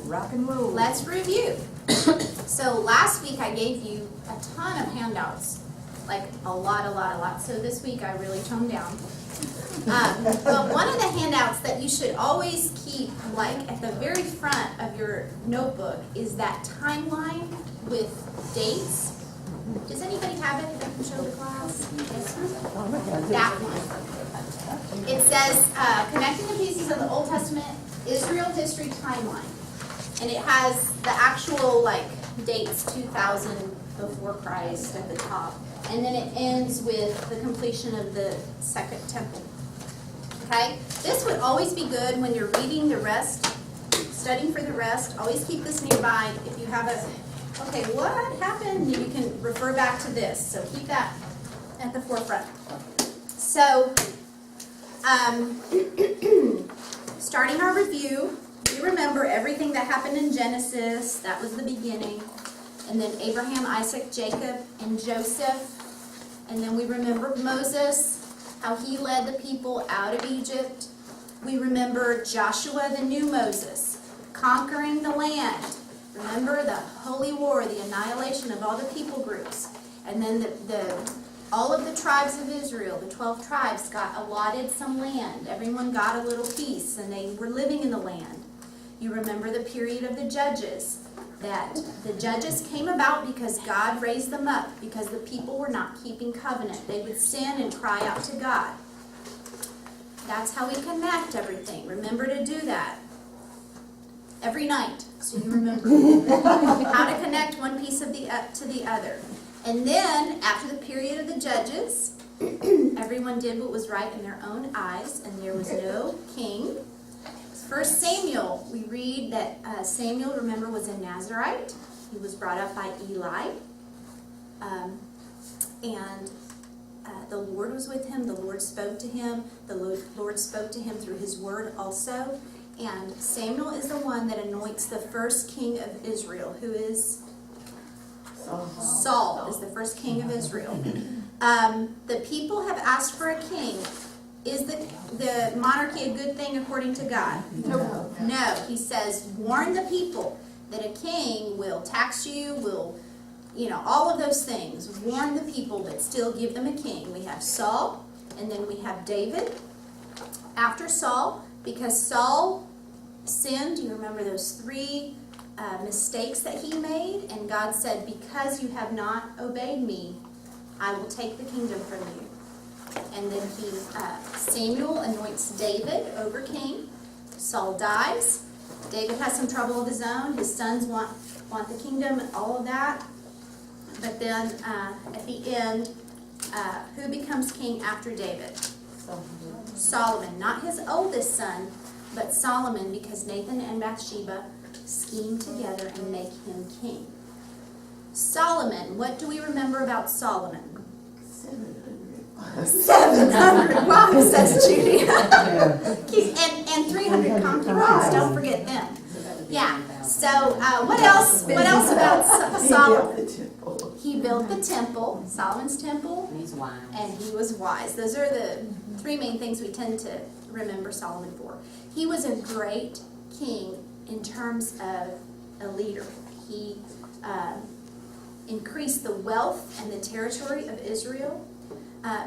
Rock and roll. Let's review. So last week I gave you a ton of handouts, like a lot. So this week I really toned down. But one of the handouts that you should always keep, like at the very front of your notebook, is that timeline with dates. Does anybody have it that can show the class? That one. It says, connecting the pieces of the Old Testament Israel history timeline. And it has the actual, like, dates 2000 before Christ at the top. And then it ends with the completion of the Second Temple. Okay? This would always be good when you're reading the rest, studying for the rest. Always keep this nearby. If you have a, okay, what happened? You can refer back to this. So keep that at the forefront. So, starting our review, we remember everything that happened in Genesis. That was the beginning. And then Abraham, Isaac, Jacob, and Joseph. And then we remember Moses, how he led the people out of Egypt. We remember Joshua, the new Moses, conquering the land. Remember the holy war, the annihilation of all the people groups. And then all of the tribes of Israel, the 12 tribes, got allotted some land. Everyone got a little piece, and they were living in the land. You remember the period of the judges, that the judges came about because God raised them up, because the people were not keeping covenant. They would sin and cry out to God. That's how we connect everything. Remember to do that every night, so you remember how to connect one piece of to the other. And then, after the period of the judges, everyone did what was right in their own eyes, and there was no king. First Samuel, we read that Samuel, remember, was a Nazarite. He was brought up by Eli. And the Lord was with him. The Lord spoke to him. The Lord spoke to him through his word also. And Samuel is the one that anoints the first king of Israel, who is Saul is the first king of Israel. The people have asked for a king. Is the monarchy a good thing according to God? No. No. He says, warn the people that a king will tax you, will, all of those things. Warn the people, but still give them a king. We have Saul, and then we have David. After Saul, because Saul sinned, you remember those 3 mistakes that he made, and God said, because you have not obeyed me, I will take the kingdom from you. And then Samuel anoints David over king. Saul dies. David has some trouble of his own. His sons want the kingdom and all of that. But then at the end, who becomes king after David? Solomon. Not his oldest son, but Solomon, because Nathan and Bathsheba scheme together and make him king. Solomon, what do we remember about Solomon? 700 wives, says Judy. and 300 concubines, don't forget them. Yeah, so what else about Solomon? He built the temple, Solomon's temple, and he was wise. Those are the 3 main things we tend to remember Solomon for. He was a great king in terms of a leader. He increased the wealth and the territory of Israel,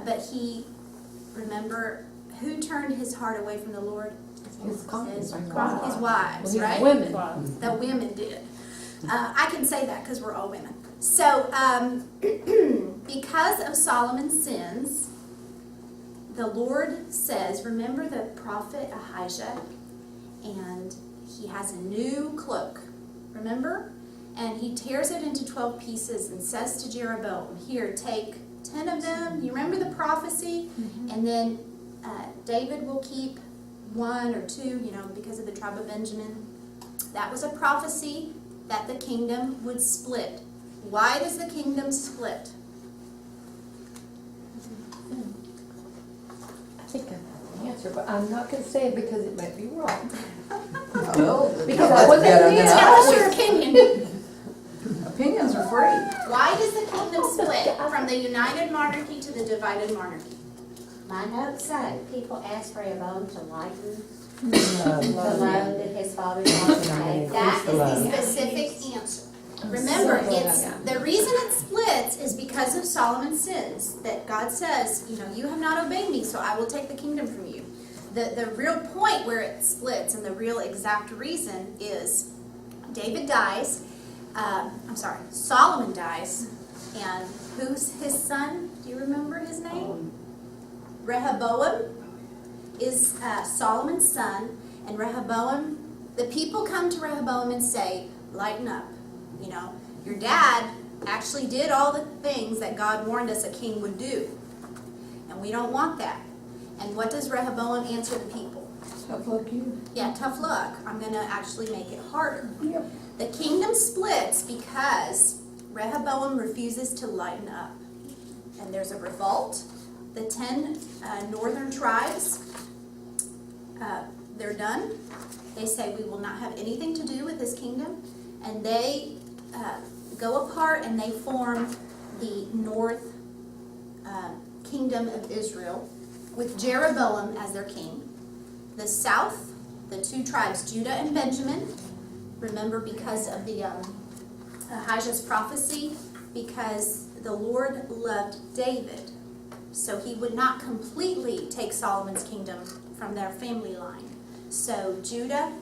but remember, who turned his heart away from the Lord? His wives, right? Women. The women did. I can say that because we're all women. So, because of Solomon's sins, the Lord says, remember the prophet Ahijah, and he has a new cloak, remember? And he tears it into 12 pieces and says to Jeroboam, here, take 10 of them. You remember the prophecy? Mm-hmm. And then David will keep 1 or 2, because of the tribe of Benjamin. That was a prophecy that the kingdom would split. Why does the kingdom split? I think I know the answer, but I'm not going to say it because it might be wrong. Because I wasn't here. Tell us your opinion. Opinions are free. Why does the kingdom split from the united monarchy to the divided monarchy? My notes say people ask for a loan to lighten the load that has is Father God and That is the love. specific answer. Remember, so glad it's I got the reason it splits is because of Solomon's sins. That God says, you have not obeyed me, so I will take the kingdom from you. The real point where it splits and the real exact reason is David dies. Solomon dies, and who's his son? Do you remember his name? Rehoboam is Solomon's son, and Rehoboam. The people come to Rehoboam and say, "Lighten up. Your dad actually did all the things that God warned us a king would do. And we don't want that." And what does Rehoboam answer the people? Tough luck you. Yeah, tough luck. I'm going to actually make it harder. Yep. The kingdom splits because Rehoboam refuses to lighten up. And there's a revolt. The 10 northern tribes, they're done. They say, "We will not have anything to do with this kingdom." And they go apart and they form the north kingdom of Israel with Jeroboam as their king. The south, the 2 tribes, Judah and Benjamin. Remember, because of the Ahijah's prophecy, because the Lord loved David, so he would not completely take Solomon's kingdom from their family line. So Judah,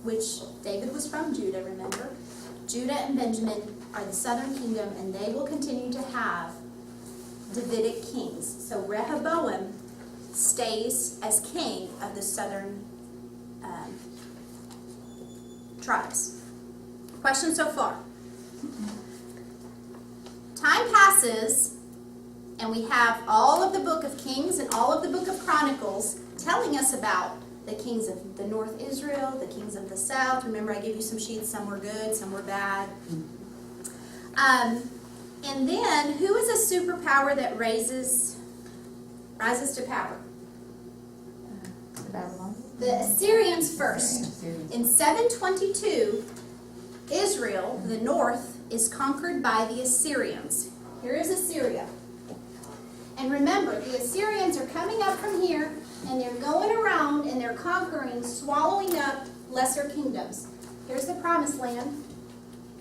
which David was from Judah, remember? Judah and Benjamin are the southern kingdom, and they will continue to have Davidic kings. So Rehoboam stays as king of the southern tribes. Questions so far? Time passes, and we have all of the book of Kings and all of the book of Chronicles telling us about the kings of the north Israel, the kings of the south. Remember, I gave you some sheets. Some were good, some were bad. And then, who is a superpower that rises to power? Babylon. The Assyrians first. In 722, Israel, the north, is conquered by the Assyrians. Here is Assyria. And remember, the Assyrians are coming up from here, and they're going around, and they're conquering, swallowing up lesser kingdoms. Here's the Promised Land.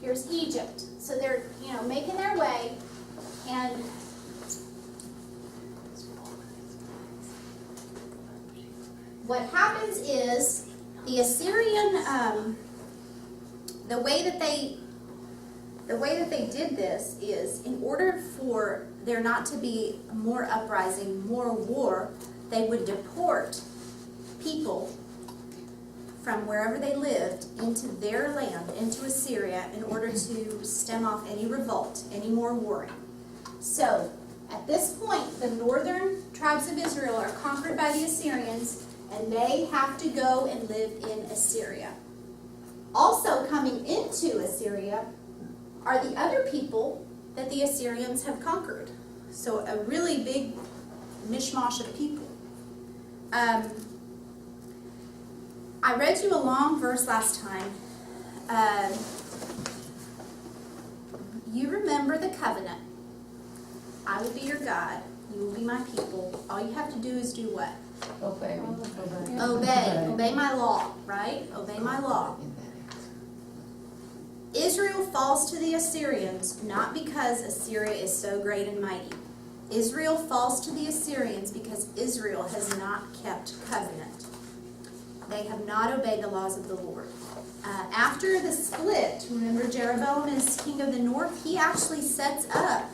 Here's Egypt. So they're, making their way, and what happens is the Assyrian, the way that they did this is, in order for there not to be more uprising, more war, they would deport people from wherever they lived into their land, into Assyria, in order to stem off any revolt, any more warring. So, at this point, the northern tribes of Israel are conquered by the Assyrians, and they have to go and live in Assyria. Also coming into Assyria are the other people that the Assyrians have conquered. So a really big mishmash of people. I read you a long verse last time. You remember the covenant. I will be your God. You will be my people. All you have to do is do what? Obey. Obey. Obey my law, right? Obey my law. Israel falls to the Assyrians not because Assyria is so great and mighty. Israel falls to the Assyrians because Israel has not kept covenant. They have not obeyed the laws of the Lord. After the split, remember Jeroboam is king of the north, he actually sets up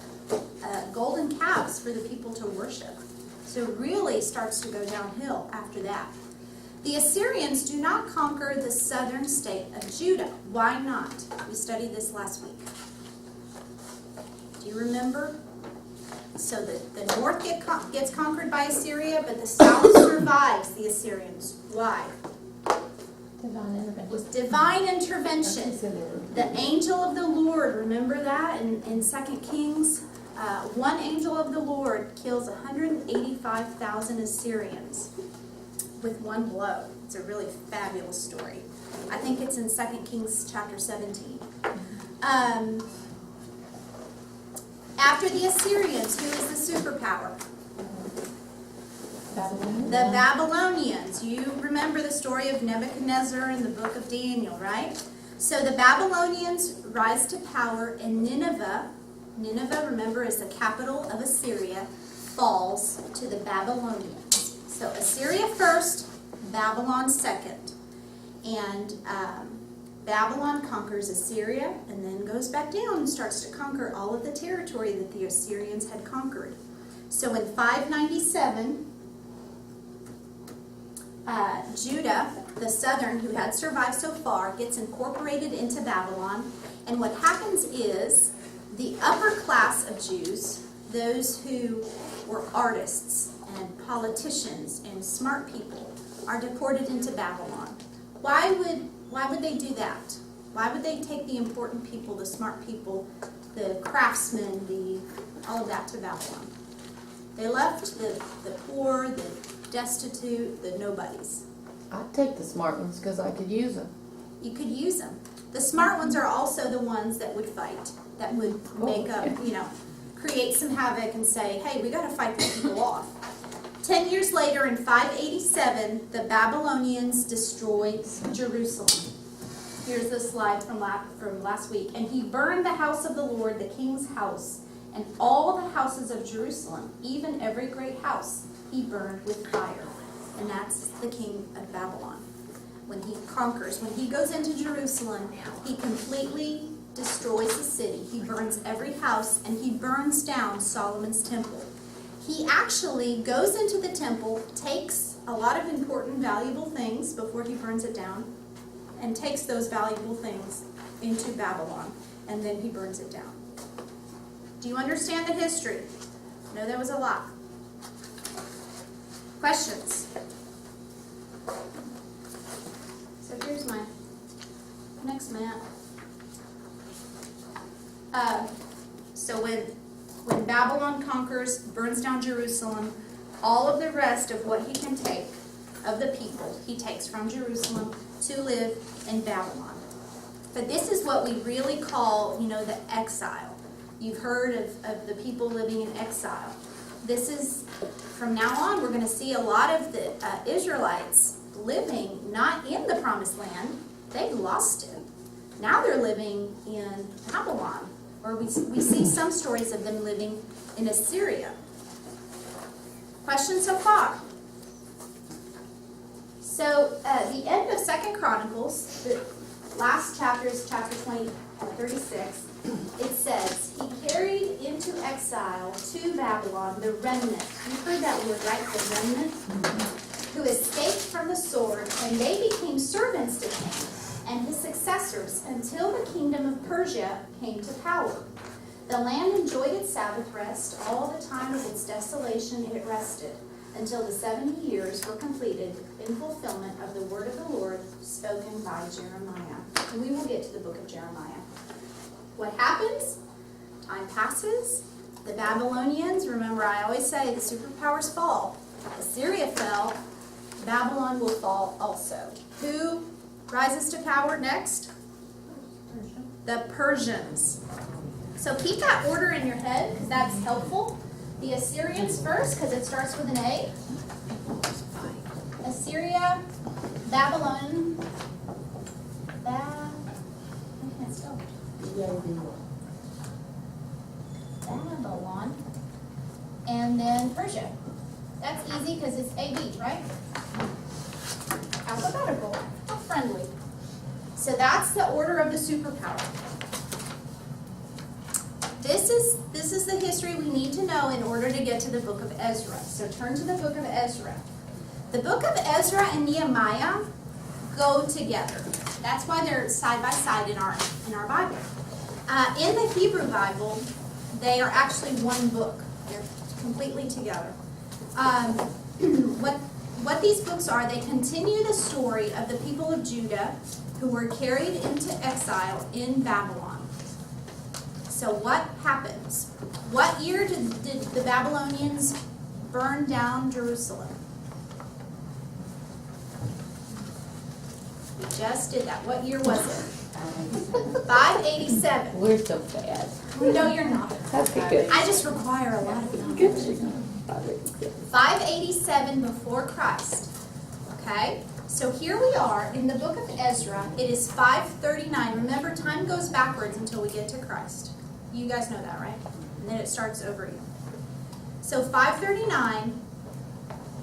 golden calves for the people to worship. So it really starts to go downhill after that. The Assyrians do not conquer the southern state of Judah. Why not? We studied this last week. Do you remember? So the north gets conquered by Assyria, but the south survives the Assyrians. Why? Divine intervention. With divine intervention. The angel of the Lord, remember that in 2 Kings? One angel of the Lord kills 185,000 Assyrians with one blow. It's a really fabulous story. I think it's in 2 Kings chapter 17. After the Assyrians, who is the superpower? The Babylonians. You remember the story of Nebuchadnezzar in the book of Daniel, right? So the Babylonians rise to power, and Nineveh, remember, is the capital of Assyria, falls to the Babylonians. So Assyria first, Babylon second. And Babylon conquers Assyria and then goes back down and starts to conquer all of the territory that the Assyrians had conquered. So in 597, Judah, the southern, who had survived so far, gets incorporated into Babylon. And what happens is the upper class of Jews, those who were artists and politicians and smart people, are deported into Babylon. Why would they do that? Why would they take the important people, the smart people, the craftsmen, all of that to Babylon? They left the poor, the destitute, the nobodies. I'd take the smart ones because I could use them. You could use them. The smart ones are also the ones that would fight, that would make up, create some havoc and say, hey, we got to fight these people off. 10 years later, in 587, the Babylonians destroyed Jerusalem. Here's the slide from last week. And he burned the house of the Lord, the king's house, and all the houses of Jerusalem, even every great house, he burned with fire. And that's the king of Babylon. When he conquers, when he goes into Jerusalem, he completely destroys the city. He burns every house, and he burns down Solomon's temple. He actually goes into the temple, takes a lot of important, valuable things before he burns it down, and takes those valuable things into Babylon, and then he burns it down. Do you understand the history? No, that was a lot. Questions? So here's my next map. So when Babylon conquers, burns down Jerusalem, all of the rest of what he can take of the people, he takes from Jerusalem to live in Babylon. But this is what we really call, the exile. You've heard of the people living in exile. This is, from now on, we're going to see a lot of the Israelites living not in the promised land. They lost it. Now they're living in Babylon. Or we see some stories of them living in Assyria. Questions so far? So, the end of 2 Chronicles, the last chapter is chapter 36. It says, he carried into exile to Babylon the remnant. You've heard that word, right? The remnant? Who escaped from the sword, and they became servants to him and his successors until the kingdom of Persia came to power. The land enjoyed its Sabbath rest. All the time of its desolation it rested, until the 70 years were completed in fulfillment of the word of the Lord spoken by Jeremiah. And we will get to the book of Jeremiah. What happens? Time passes. The Babylonians, remember I always say the superpowers fall. Assyria fell. Babylon will fall also. Who rises to power next? The Persians. So keep that order in your head because that's helpful. The Assyrians first because it starts with an A. Assyria, Babylon, I can't spell it. Babylon, and then Persia. That's easy because it's AB, right? Alphabetical. How friendly. So that's the order of the superpower. This is the history we need to know in order to get to the book of Ezra. So turn to the book of Ezra. The book of Ezra and Nehemiah go together. That's why they're side by side in our Bible. In the Hebrew Bible, they are actually one book. They're completely together. What these books are, they continue the story of the people of Judah who were carried into exile in Babylon. So what happens? What year did the Babylonians burn down Jerusalem? We just did that. What year was it? 587. We're so bad. No, you're not. Okay, good. I just require a lot of knowledge. 587 before Christ. Okay? So here we are in the book of Ezra. It is 539. Remember, time goes backwards until we get to Christ. You guys know that, right? And then it starts over again. So 539,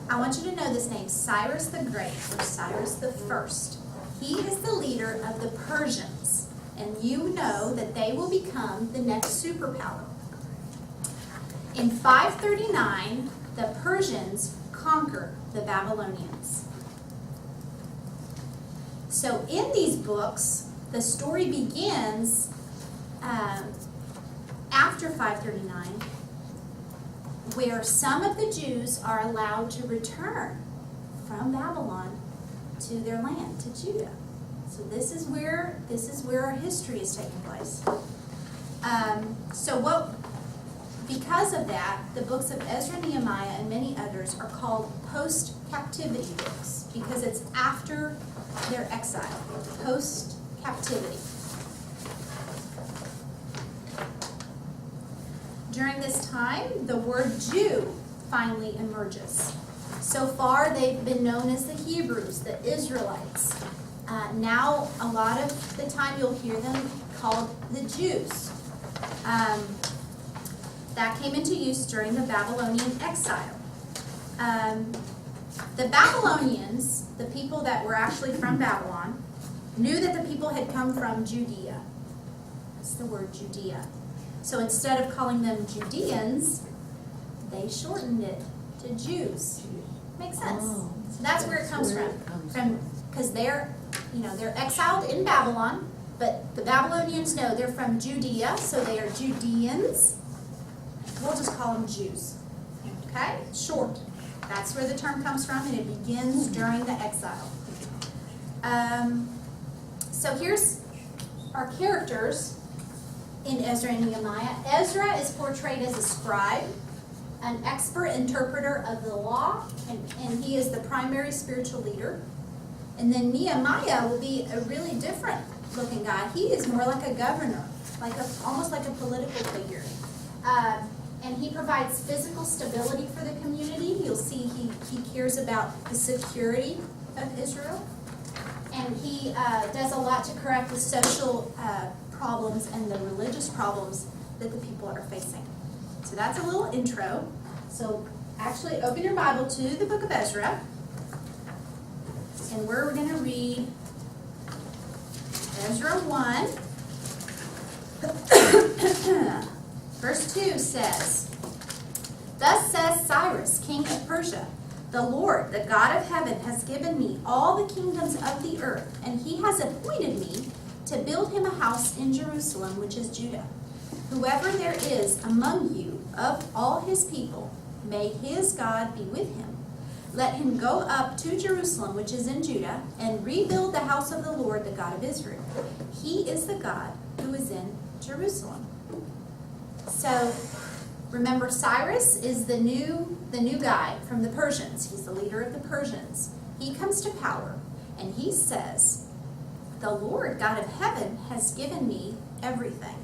I want you to know this name, Cyrus the Great, or Cyrus the First. He is the leader of the Persians. And you know that they will become the next superpower. In 539, the Persians conquer the Babylonians. So in these books, the story begins after 539, where some of the Jews are allowed to return from Babylon to their land, to Judah. So this is where our history is taking place. Because of that, the books of Ezra, Nehemiah, and many others are called post-captivity books, because it's after their exile, post-captivity. During this time, the word Jew finally emerges. So far, they've been known as the Hebrews, the Israelites. Now, a lot of the time, you'll hear them called the Jews. That came into use during the Babylonian exile. The Babylonians, the people that were actually from Babylon, knew that the people had come from Judea. That's the word Judea. So instead of calling them Judeans, they shortened it to Jews. Makes sense. Oh, So that's where it comes from. Because they're exiled in Babylon, but the Babylonians know they're from Judea, so they are Judeans. We'll just call them Jews. Okay? Short. That's where the term comes from, and it begins during the exile. So here's our characters in Ezra and Nehemiah. Ezra is portrayed as a scribe, an expert interpreter of the law, and he is the primary spiritual leader. And then Nehemiah will be a really different looking guy. He is more like a governor, almost like a political figure. And he provides physical stability for the community. You'll see he cares about the security of Israel. And he does a lot to correct the social problems and the religious problems that the people are facing. So that's a little intro. So actually open your Bible to the book of Ezra. And we're going to read Ezra 1. Verse 2 says, "Thus says Cyrus, king of Persia, the Lord, the God of heaven, has given me all the kingdoms of the earth, and he has appointed me to build him a house in Jerusalem, which is Judah. Whoever there is among you of all his people, may his God be with him. Let him go up to Jerusalem, which is in Judah, and rebuild the house of the Lord, the God of Israel. He is the God who is in Jerusalem." So remember, Cyrus is the new guy from the Persians. He's the leader of the Persians. He comes to power, and he says, "The Lord God of heaven has given me everything."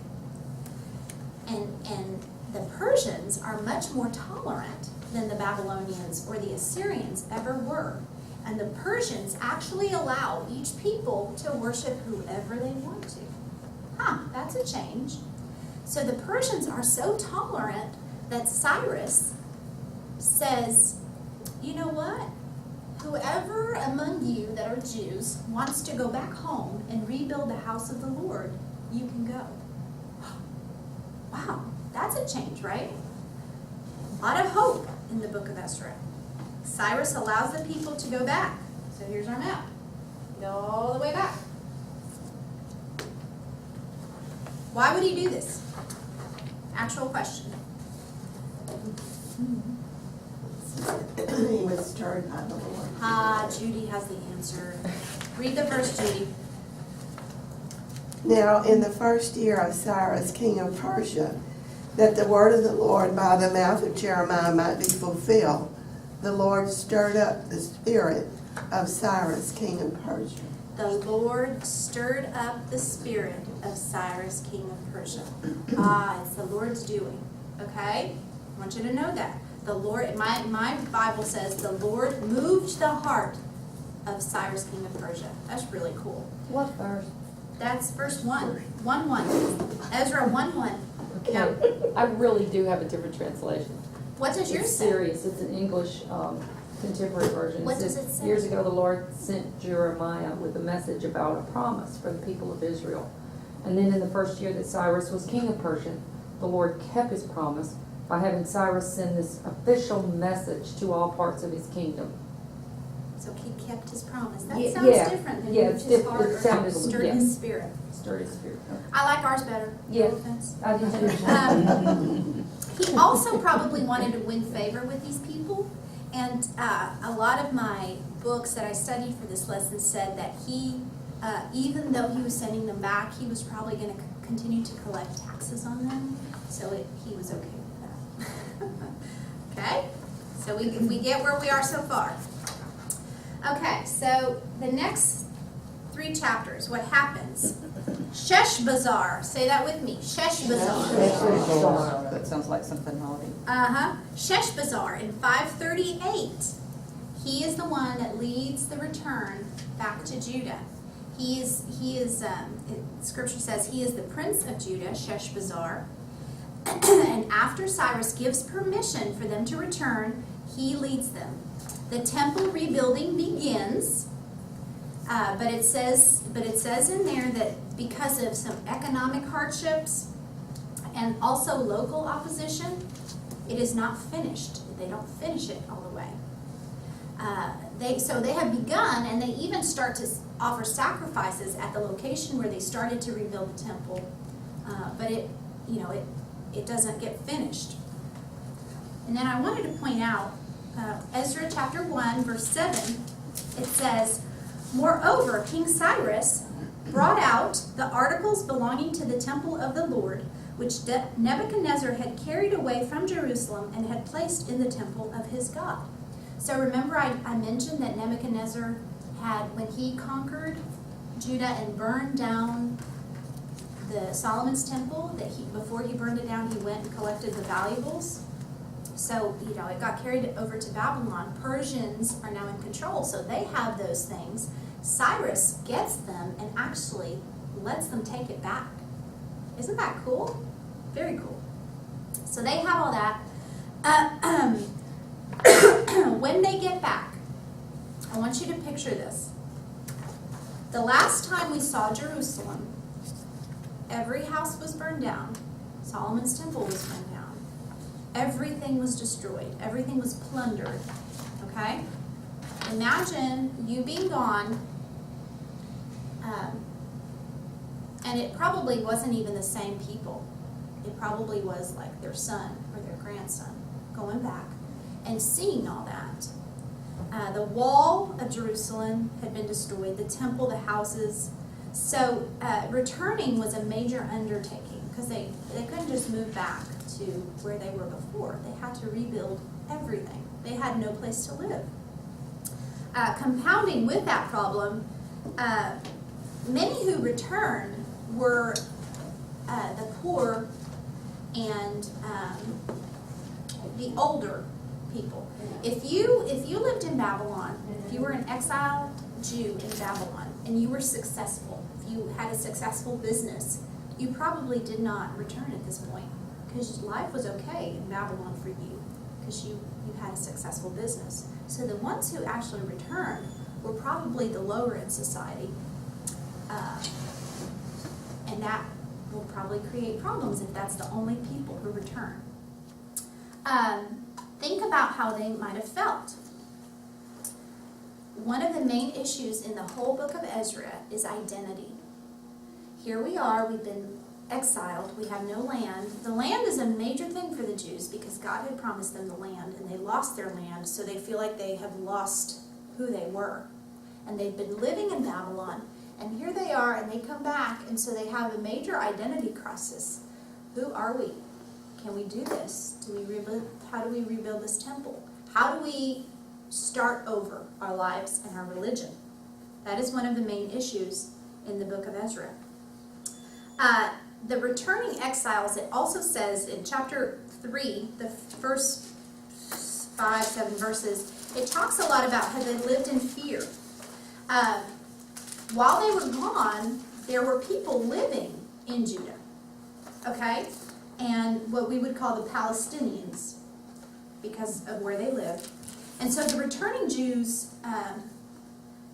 And the Persians are much more tolerant than the Babylonians or the Assyrians ever were. And the Persians actually allow each people to worship whoever they want to. That's a change. So the Persians are so tolerant that Cyrus says, "You know what? Whoever among you that are Jews wants to go back home and rebuild the house of the Lord, you can go." Wow, that's a change, right? A lot of hope in the book of Ezra. Cyrus allows the people to go back. So here's our map. Go all the way back. Why would he do this? Actual question. He was stirred by the Lord. Judy has the answer. Read the verse, Judy. Now, in the first year of Cyrus, king of Persia, that the word of the Lord by the mouth of Jeremiah might be fulfilled, the Lord stirred up the spirit of Cyrus, king of Persia. The Lord stirred up the spirit of Cyrus, king of Persia. It's the Lord's doing. Okay? I want you to know that. The Lord, my Bible says, the Lord moved the heart of Cyrus, king of Persia. That's really cool. What verse? That's verse 1. 1:1. Ezra 1:1. Okay. Yeah. I really do have a different translation. What does yours It's say? serious. It's an English contemporary version. What says, does it say? Years ago, the Lord sent Jeremiah with a message about a promise for the people of Israel. And then in the first year that Cyrus was king of Persia, the Lord kept his promise by having Cyrus send this official message to all parts of his kingdom. So he kept his promise. That Yeah, sounds yeah. different than Yeah, moved it's his diff- heart it or sounded- stirred yeah. his spirit. Sturdy spirit. I like ours better. Yeah. No offense. I did too. He also probably wanted to win favor with these people, and a lot of my books that I studied for this lesson said that he, even though he was sending them back, he was probably going to continue to collect taxes on them, so he was okay with that. Okay, so we get where we are so far. Okay, so the next 3 chapters, what happens? Sheshbazzar, say that with me, Sheshbazzar. That sounds like something naughty. Sheshbazzar in 538. He is the one that leads the return back to Judah. He is. Scripture says he is the prince of Judah, Sheshbazzar. And after Cyrus gives permission for them to return, he leads them. The temple rebuilding begins, but it says in there that because of some economic hardships and also local opposition, it is not finished. They don't finish it all the way. They have begun, and they even start to offer sacrifices at the location where they started to rebuild the temple, but it doesn't get finished. And then I wanted to point out Ezra chapter 1 verse 7. It says, "Moreover, King Cyrus brought out the articles belonging to the temple of the Lord, which Nebuchadnezzar had carried away from Jerusalem and had placed in the temple of his God." So remember I mentioned that Nebuchadnezzar had, when he conquered Judah and burned down the Solomon's temple, before he burned it down, he went and collected the valuables. So, it got carried over to Babylon. Persians are now in control, so they have those things. Cyrus gets them and actually lets them take it back. Isn't that cool? Very cool. So they have all that. When they get back, I want you to picture this. The last time we saw Jerusalem, every house was burned down. Solomon's temple was burned down. Everything was destroyed. Everything was plundered. Okay? Imagine you being gone, and it probably wasn't even the same people. It probably was like their son or their grandson going back and seeing all that. The wall of Jerusalem had been destroyed, the temple, the houses. So returning was a major undertaking because they couldn't just move back to where they were before. They had to rebuild everything. They had no place to live. Compounding with that problem, many who returned were the poor and the older people. If you lived in Babylon, if you were an exiled Jew in Babylon and you were successful, if you had a successful business, you probably did not return at this point because life was okay in Babylon for you because you had a successful business. So the ones who actually returned were probably the lower in society, and that will probably create problems if that's the only people who return. Think about how they might have felt. One of the main issues in the whole book of Ezra is identity. Here we are, we've been exiled, we have no land. The land is a major thing for the Jews because God had promised them the land and they lost their land, so they feel like they have lost who they were. And they've been living in Babylon, and here they are, and they come back, and so they have a major identity crisis. Who are we? Can we do this? How do we rebuild this temple? How do we start over our lives and our religion? That is one of the main issues in the book of Ezra. The returning exiles, it also says in chapter 3, the first 5, 7 verses, it talks a lot about how they lived in fear. While they were gone, there were people living in Judah, okay? And what we would call the Palestinians, because of where they lived. And so the returning Jews,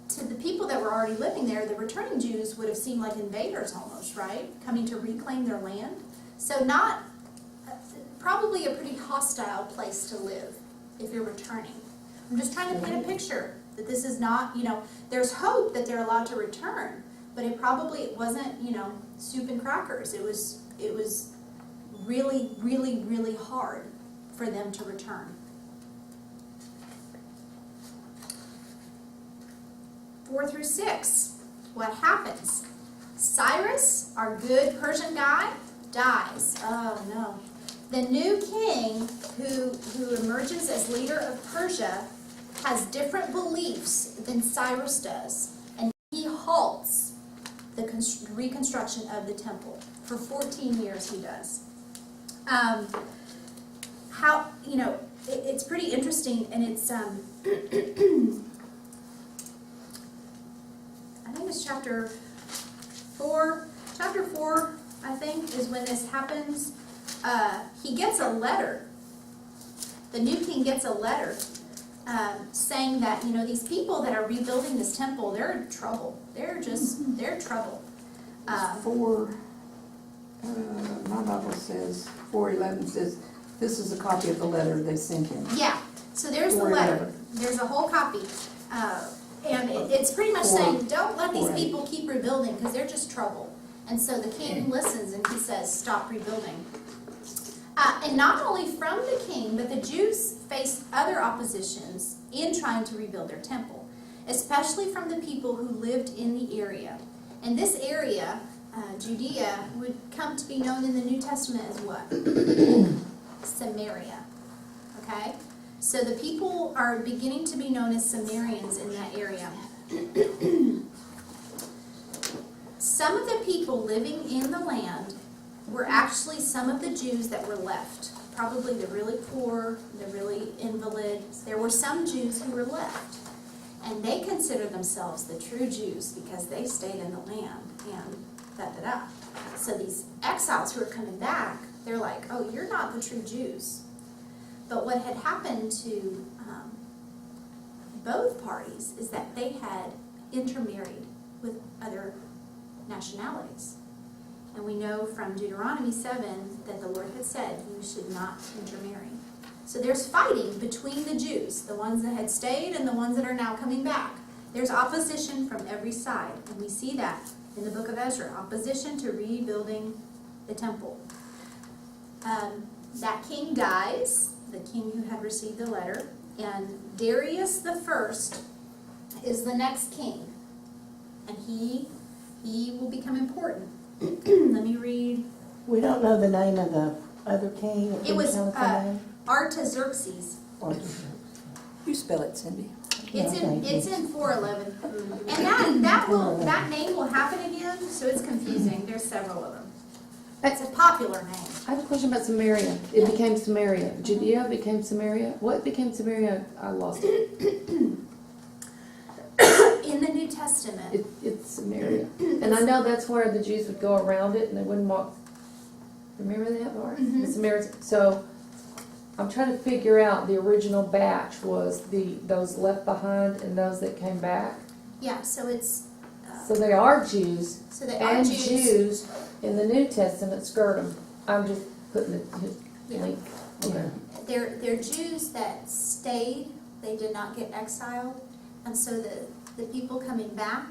to the people that were already living there, the returning Jews would have seemed like invaders almost, right? Coming to reclaim their land. So not, probably a pretty hostile place to live if you're returning. I'm just trying to paint a picture that this is not, there's hope that they're allowed to return, but it wasn't, soup and crackers. It was really, really, really hard for them to return. 4 through 6, what happens? Cyrus, our good Persian guy, dies. Oh no. The new king who emerges as leader of Persia has different beliefs than Cyrus does, and he halts the reconstruction of the temple. For 14 years he does. It's pretty interesting, and it's I think it's chapter 4. Chapter 4, I think, is when this happens. He gets a letter. The new king gets a letter saying that, these people that are rebuilding this temple, they're in trouble. They're trouble. 4, my Bible says, 4:11 says, this is a copy of the letter they sent him. Yeah, so there's the letter. There's a whole copy. And it's pretty much saying, don't let these people keep rebuilding because they're just trouble. And so the king listens and he says, stop rebuilding. And not only from the king, but the Jews faced other oppositions in trying to rebuild their temple, especially from the people who lived in the area. And this area, Judea, would come to be known in the New Testament as what? Samaria. Okay? So the people are beginning to be known as Samaritans in that area. Some of the people living in the land were actually some of the Jews that were left. Probably the really poor, the really invalid. There were some Jews who were left. And they considered themselves the true Jews because they stayed in the land and da-da-da. So these exiles who are coming back, they're like, oh, you're not the true Jews. But what had happened to both parties is that they had intermarried with other nationalities. And we know from Deuteronomy 7 that the Lord had said you should not intermarry. So there's fighting between the Jews, the ones that had stayed and the ones that are now coming back. There's opposition from every side, and we see that in the book of Ezra, opposition to rebuilding the temple. That king dies, the king who had received the letter, and Darius the First is the next king, and he will become important. Let me read. We don't know the name of the other king. It was Artaxerxes. You spell it, Cindy. It's in 4:11, and that name will happen again. So it's confusing. There's several of them. It's a popular name. I have a question about Samaria. It became Samaria. Judea became Samaria. What became Samaria? I lost it. In the New Testament. It's Samaria. And I know that's where the Jews would go around it and they wouldn't walk. Remember that part? Mhm. The Samaritans. So I'm trying to figure out the original batch was those left behind and those that came back. Yeah. So it's. So they are Jews. So they are and Jews. Jews in the New Testament skirt them. I'm just putting the link. Okay. They're Jews that stayed. They did not get exiled, and so the people coming back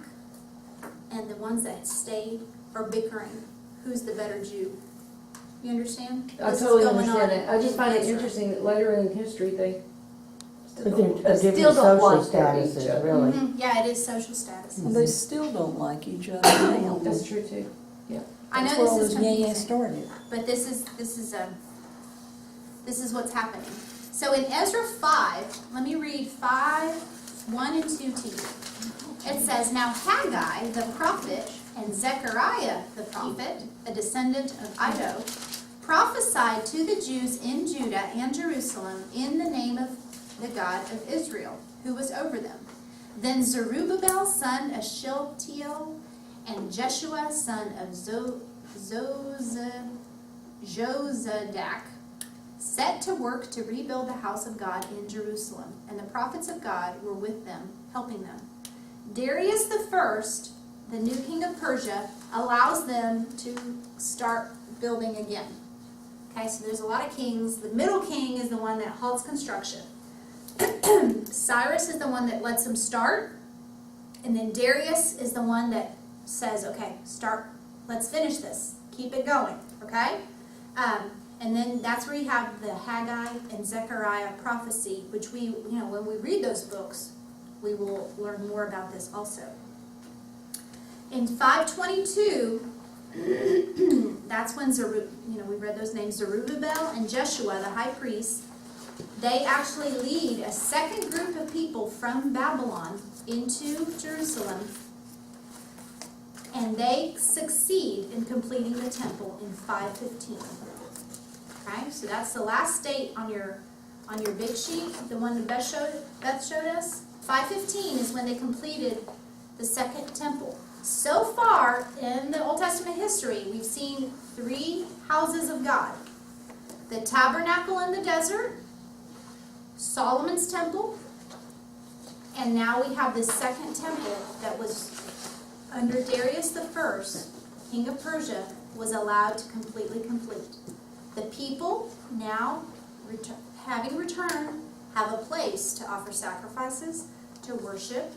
and the ones that stayed are bickering. Who's the better Jew? You understand? I This is totally going understand on it. I just find it Ezra. interesting that later in history they But they're still different don't social like each statuses, other. really. Mhm. Yeah, it is social status. They still don't like each other now. That's true too. I That's know where all this is this yaya confusing, started. but this is what's happening. So in Ezra 5, let me read 5:1 and 2 to you. It says, "Now Haggai the prophet and Zechariah the prophet, a descendant of Iddo, prophesied to the Jews in Judah and Jerusalem in the name of the God of Israel, who was over them. Then Zerubbabel, son of Shealtiel, and Jeshua, son of Jozadak, set to work to rebuild the house of God in Jerusalem, and the prophets of God were with them, helping them. Darius the first, the new king of Persia, allows them to start building again. Okay, so there's a lot of kings. The middle king is the one that halts construction. Cyrus is the one that lets them start, and then Darius is the one that says, okay, start, let's finish this, keep it going, okay? And then that's where you have the Haggai and Zechariah prophecy, which we, when we read those books, we will learn more about this also. In 522, that's when we read those names, Zerubbabel and Jeshua, the high priest, they actually lead a second group of people from Babylon into Jerusalem, and they succeed in completing the temple in 515. Okay, so that's the last date on your big sheet, the one that Beth showed us. 515 is when they completed the second temple. So far in the Old Testament history, we've seen 3 houses of God: the tabernacle in the desert, Solomon's temple, and now we have this second temple that was under Darius the First, king of Persia, was allowed to completely complete. The people now, having returned, have a place to offer sacrifices, to worship.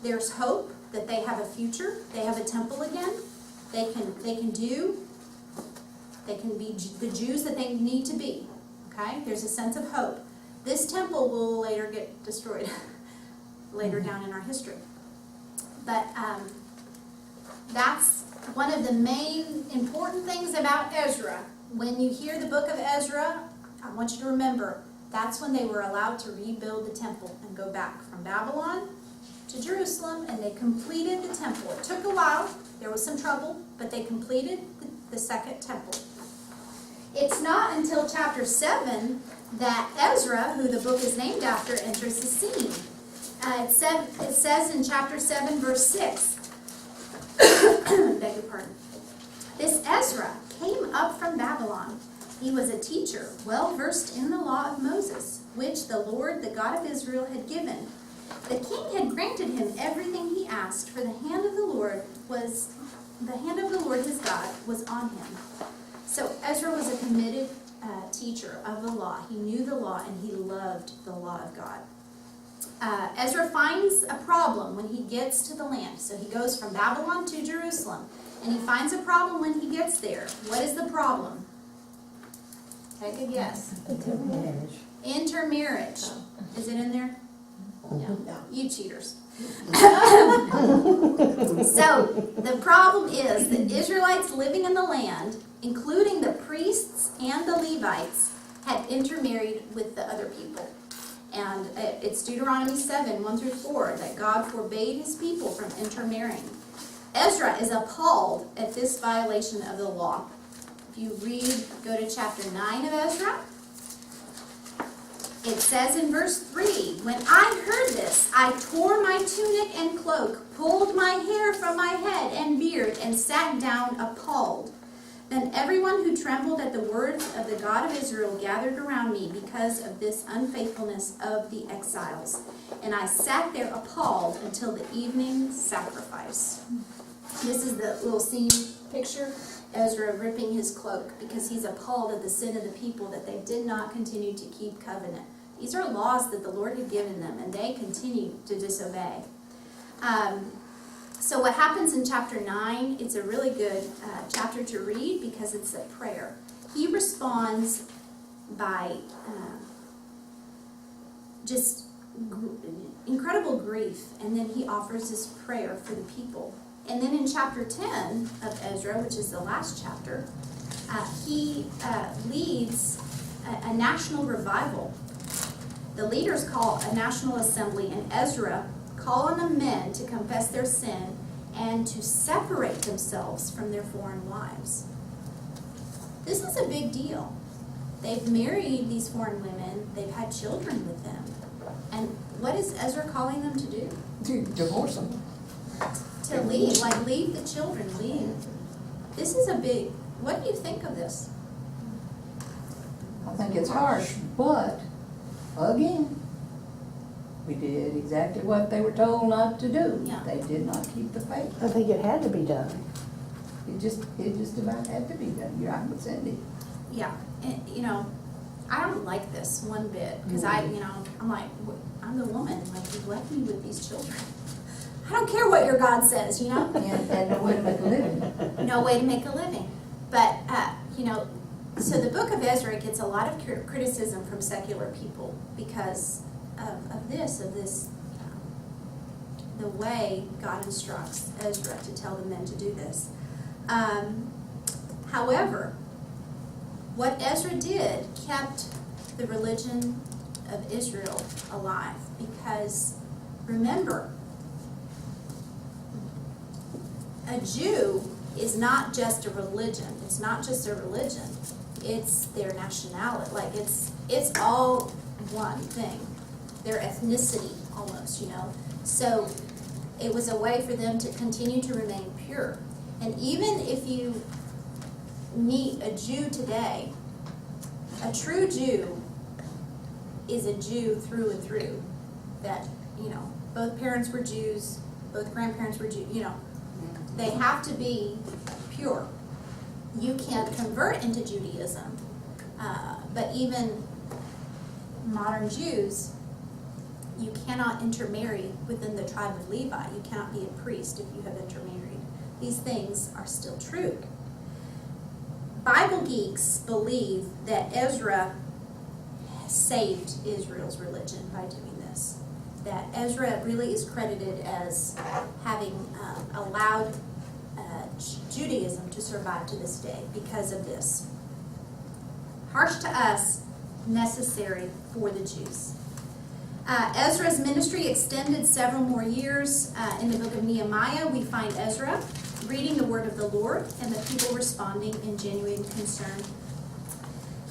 There's hope that they have a future. They have a temple again. They can be the Jews that they need to be. Okay? There's a sense of hope. This temple will later get destroyed later down in our history. But that's one of the main important things about Ezra. When you hear the book of Ezra, I want you to remember that's when they were allowed to rebuild the temple and go back from Babylon to Jerusalem, and they completed the temple. It took a while. There was some trouble, but they completed the second temple. It's not until chapter 7 that Ezra, who the book is named after, enters the scene. It says in chapter 7, verse 6, beg your pardon. This Ezra came up from Babylon. He was a teacher, well versed in the law of Moses, which the Lord, the God of Israel, had given. The king had granted him everything he asked, for the hand of the Lord his God was on him. So Ezra was a committed teacher of the law. He knew the law and he loved the law of God. Ezra finds a problem when he gets to the land. So he goes from Babylon to Jerusalem, and he finds a problem when he gets there. What is the problem? Take a guess. Intermarriage. Intermarriage. Is it in there? No. You cheaters. So the problem is that Israelites living in the land, including the priests and the Levites, had intermarried with the other people. And it's Deuteronomy 7, 1 through 4, that God forbade his people from intermarrying. Ezra is appalled at this violation of the law. If you go to chapter 9 of Ezra, it says in verse 3, when I heard this, I tore my tunic and cloak, pulled my hair from my head and beard, and sat down appalled. Then everyone who trembled at the words of the God of Israel gathered around me because of this unfaithfulness of the exiles. And I sat there appalled until the evening sacrifice. This is the little scene picture. Ezra ripping his cloak because he's appalled at the sin of the people, that they did not continue to keep covenant. These are laws that the Lord had given them, and they continue to disobey. So what happens in chapter 9, it's a really good chapter to read because it's a prayer. He responds by just incredible grief, and then he offers this prayer for the people. And then in chapter 10 of Ezra, which is the last chapter, he leads a national revival. The leaders call a national assembly, and Ezra call on the men to confess their sin and to separate themselves from their foreign wives. This is a big deal. They've married these foreign women. They've had children with them. And what is Ezra calling them to do? To divorce them. To leave, like leave the children, leave. This is a big, what do you think of this? I think it's harsh, but again, we did exactly what they were told not to do. Yeah. They did not keep the faith. I think it had to be done. It just about had to be done. You're right with Cindy. Yeah, and, you know, I don't like this one bit, because I'm like, I'm the woman, like, you left me with these children. I don't care what your God says, you know? And no way to make a living. No way to make a living. But, so the book of Ezra gets a lot of criticism from secular people because of this, the way God instructs Ezra to tell the men to do this. However, what Ezra did kept the religion of Israel alive, because remember, a Jew is not just a religion. It's not just a religion. It's their nationality. Like it's all one thing. Their ethnicity almost, you know. So it was a way for them to continue to remain pure. And even if you meet a Jew today, a true Jew is a Jew through and through. That, you know, both parents were Jews, both grandparents were Jews, you know. They have to be pure. You can't convert into Judaism, but even modern Jews, you cannot intermarry within the tribe of Levi. You cannot be a priest if you have intermarried. These things are still true. Bible geeks believe that Ezra saved Israel's religion by doing this. That Ezra really is credited as having allowed Judaism to survive to this day because of this. Harsh to us, necessary for the Jews. Ezra's ministry extended several more years. In the book of Nehemiah, we find Ezra reading the word of the Lord and the people responding in genuine concern.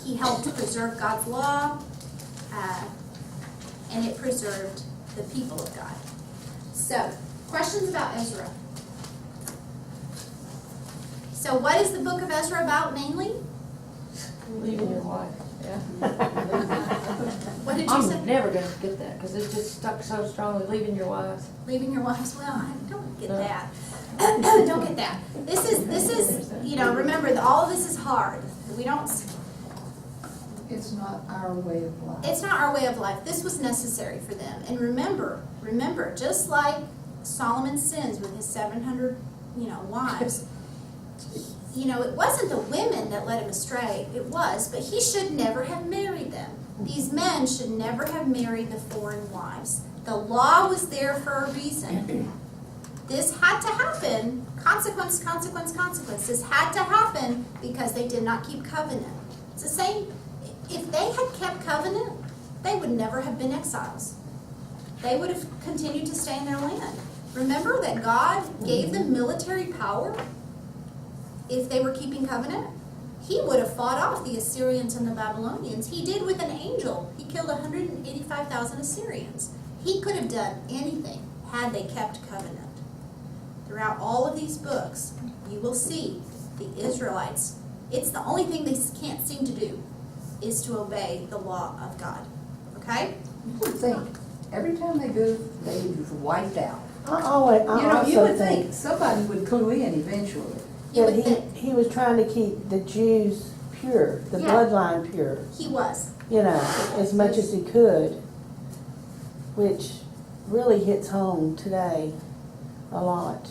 He helped to preserve God's law, and it preserved the people of God. So, questions about Ezra? So what is the book of Ezra about mainly? Leaving your wife, yeah. What did you say? I'm never gonna get that, because it's just stuck so strongly, leaving your wives. Leaving your wives? Well, I don't get No. that. Don't get that. This is, you know, remember, all of this is hard. We don't, It's not our way of life. it's not our way of life. This was necessary for them. And remember, just like Solomon sins with his 700, wives, it wasn't the women that led him astray. It was, but he should never have married them. These men should never have married the foreign wives. The law was there for a reason. This had to happen. Consequence. This had to happen because they did not keep covenant. It's the same. If they had kept covenant, they would never have been exiles. They would have continued to stay in their land. Remember that God gave them military power if they were keeping covenant? He would have fought off the Assyrians and the Babylonians. He did with an angel. He killed 185,000 Assyrians. He could have done anything had they kept covenant. Throughout all of these books, you will see the Israelites, it's the only thing they can't seem to do is to obey the law of God. Okay? You would think, every time they go, they just wiped out. I also You would think somebody would clue in eventually. You that would think he was trying to keep the Jews pure, the Yeah. bloodline pure, he was. as much as he could, which really hits home today a lot.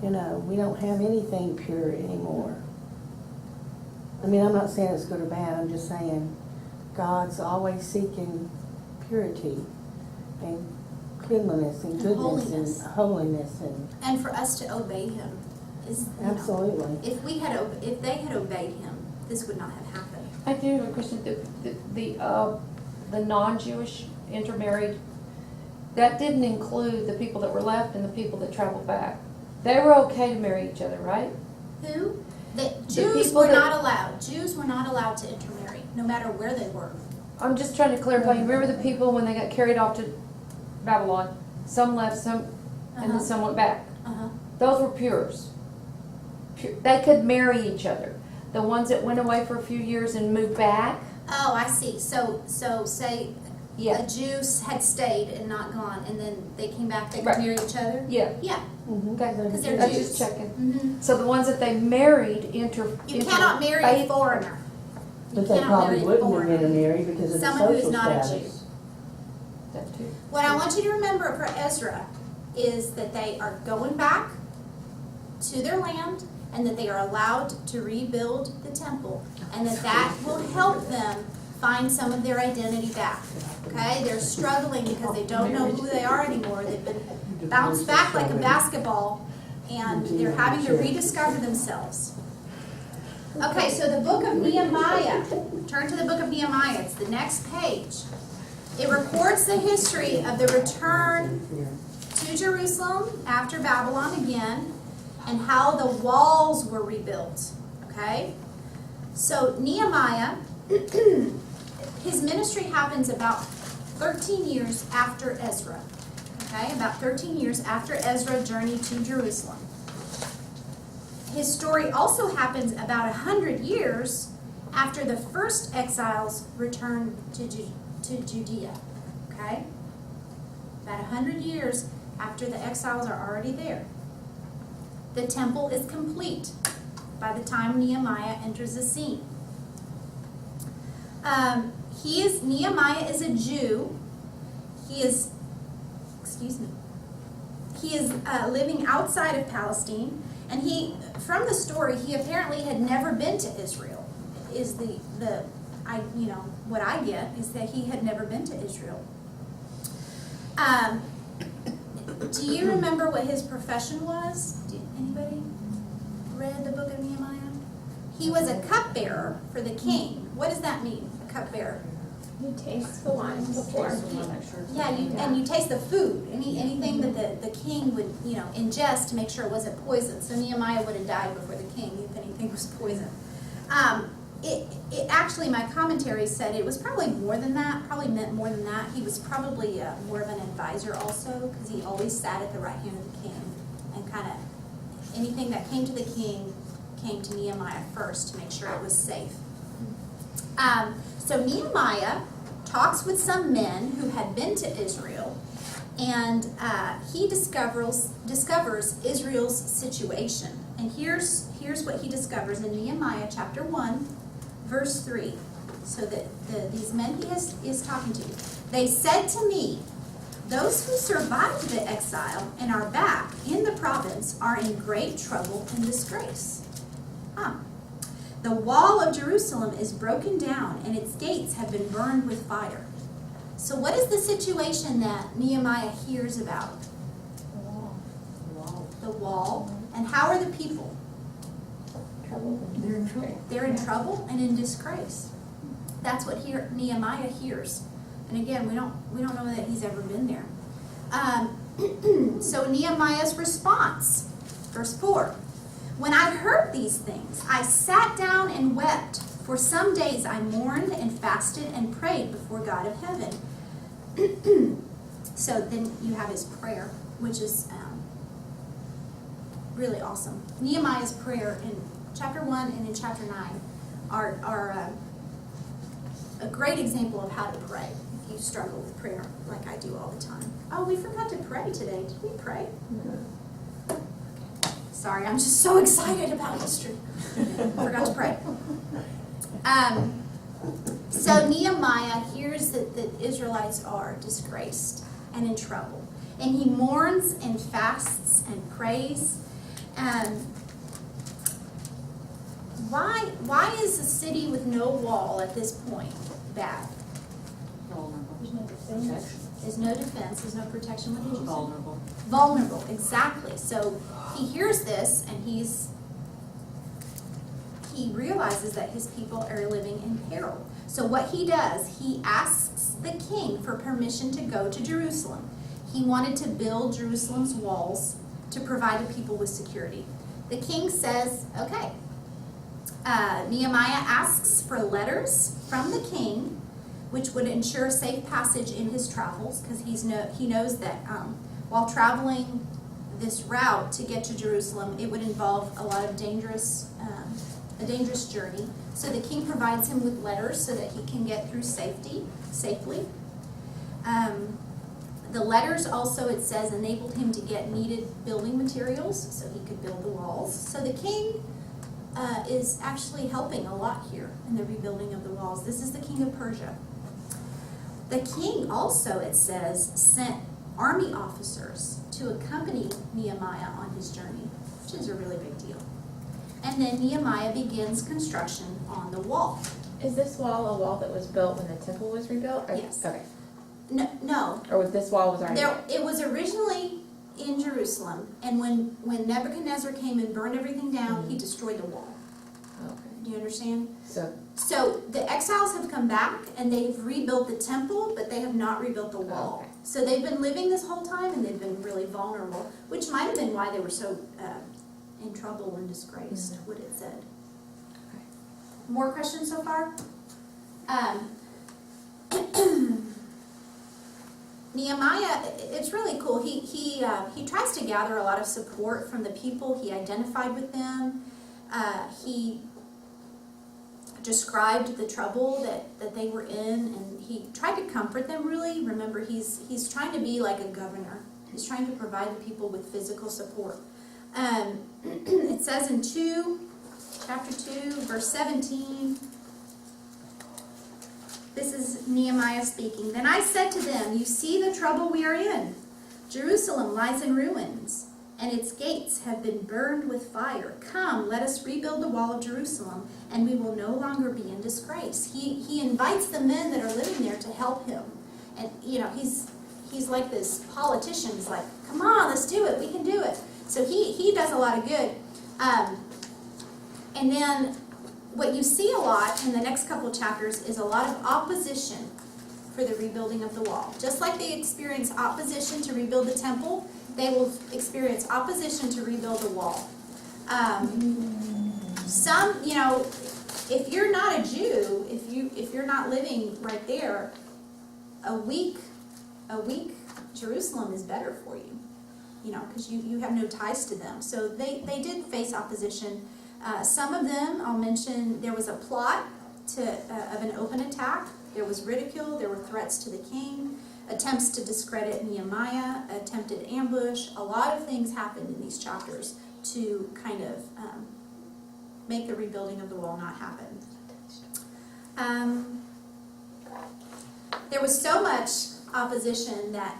We don't have anything pure anymore. I mean, I'm not saying it's good or bad, I'm just saying God's always seeking purity and cleanliness and And goodness holiness. and holiness and And for us to obey him is, absolutely. if they had obeyed him, this would not have happened. I do have a question. The non-Jewish intermarried, that didn't include the people that were left and the people that traveled back. They were okay to marry each other, right? Who? Jews people were that- not allowed. Jews were not allowed to intermarry, no matter where they were. I'm just trying to clarify, you remember the people when they got carried off to Babylon? Some left, some, and then some went back. Those were pures. They could marry each other. The ones that went away for a few years and moved back, Oh, I see. So say yeah, a Jew had stayed and not gone, and then they came back, they could Right. marry each other? yeah. Yeah. Okay, Because they're I'm Jews. just checking. Mhm. So the ones that they married You cannot marry a foreigner. You But they cannot probably marry a wouldn't have foreigner. been married because of the Someone who's social not a status. Jew. That too. What I want you to remember for Ezra is that they are going back to their land and that they are allowed to rebuild the temple and that will help them find some of their identity back. Okay? They're struggling because they don't know who they are anymore. They've been bounced back like a basketball and they're having to rediscover themselves. Okay, so the book of Nehemiah. Turn to the book of Nehemiah. It's the next page. It records the history of the return to Jerusalem after Babylon again and how the walls were rebuilt. Okay? So Nehemiah, his ministry happens about 13 years after Ezra. Okay? About 13 years after Ezra journeyed to Jerusalem. His story also happens about 100 years after the first exiles returned to Judea. Okay? About 100 years after the exiles are already there. The temple is complete by the time Nehemiah enters the scene. Nehemiah is a Jew. He is living outside of Palestine, and from the story, he apparently had never been to Israel. Is what I get is that he had never been to Israel. Do you remember what his profession was? Anybody read the book of Nehemiah? He was a cupbearer for the king. What does that mean, a cupbearer? You taste the wine before. Yeah, you taste the food. Anything that the king would ingest to make sure it wasn't poison. So Nehemiah would have died before the king if anything was poison. It actually, my commentary said it was probably more than that. Probably meant more than that. He was probably more of an advisor also, because he always sat at the right hand of the king, and kind of anything that came to the king came to Nehemiah first to make sure it was safe. So Nehemiah talks with some men who had been to Israel, and he discovers Israel's situation. And here's what he discovers in Nehemiah chapter 1, verse 3. So that these men he is talking to, they said to me, those who survived the exile and are back in the province are in great trouble and disgrace. The wall of Jerusalem is broken down and its gates have been burned with fire. So what is the situation that Nehemiah hears about? The wall. And how are the people? They're in trouble. They're in trouble and in disgrace. That's what Nehemiah hears. And again, we don't know that he's ever been there. So Nehemiah's response, verse 4. When I heard these things, I sat down and wept. For some days I mourned and fasted and prayed before God of heaven. So then you have his prayer, which is really awesome. Nehemiah's prayer in chapter 1 and in chapter 9 are a great example of how to pray if you struggle with prayer like I do all the time. Oh, we forgot to pray today. Did we pray? Sorry, I'm just so excited about history. Forgot to pray. So Nehemiah hears that the Israelites are disgraced and in trouble. And he mourns and fasts and prays. Why is a city with no wall at this point bad? There's no defense, there's no protection. What did you say? Vulnerable. Vulnerable, exactly. So he hears this and he realizes that his people are living in peril. So what he does, he asks the king for permission to go to Jerusalem. He wanted to build Jerusalem's walls to provide the people with security. The king says, okay. Nehemiah asks for letters from the king which would ensure safe passage in his travels, because he knows that while traveling this route to get to Jerusalem, it would involve a lot of dangerous journey. So the king provides him with letters so that he can get through safely. The letters also, it says, enabled him to get needed building materials so he could build the walls. So the king is actually helping a lot here in the rebuilding of the walls. This is the king of Persia. The king also, it says, sent army officers to accompany Nehemiah on his journey, which is a really big deal. And then Nehemiah begins construction on the wall. Is this wall a wall that was built when the temple was rebuilt? Or- Yes. Okay. No, Or was this wall was already? it was originally in Jerusalem, and when Nebuchadnezzar came and burned everything down, he destroyed the wall. Okay. Do you understand? So So the exiles have come back and they've rebuilt the temple, but they have not rebuilt the wall. Okay. So they've been living this whole time and they've been really vulnerable, which might have been why they were so in trouble and disgraced, what it said. Okay. More questions so far? Nehemiah, it's really cool. He tries to gather a lot of support from the people. He identified with them. He described the trouble that they were in, and he tried to comfort them, really. Remember, he's trying to be like a governor. He's trying to provide the people with physical support. It says in chapter 2, verse 17, this is Nehemiah speaking. Then I said to them, you see the trouble we are in. Jerusalem lies in ruins, and its gates have been burned with fire. Come, let us rebuild the wall of Jerusalem, and we will no longer be in disgrace. He invites the men that are living there to help him. And, he's like this politician. He's like, come on, let's do it. We can do it. So he does a lot of good. And then what you see a lot in the next couple chapters is a lot of opposition for the rebuilding of the wall. Just like they experienced opposition to rebuild the temple, they will experience opposition to rebuild the wall. If you're not a Jew, if you're not living right there, a week Jerusalem is better for you, because you have no ties to them. So they did face opposition. Some of them, I'll mention, there was a plot of an open attack. There was ridicule. There were threats to the king, attempts to discredit Nehemiah, attempted ambush. A lot of things happened in these chapters to kind of make the rebuilding of the wall not happen. There was so much opposition that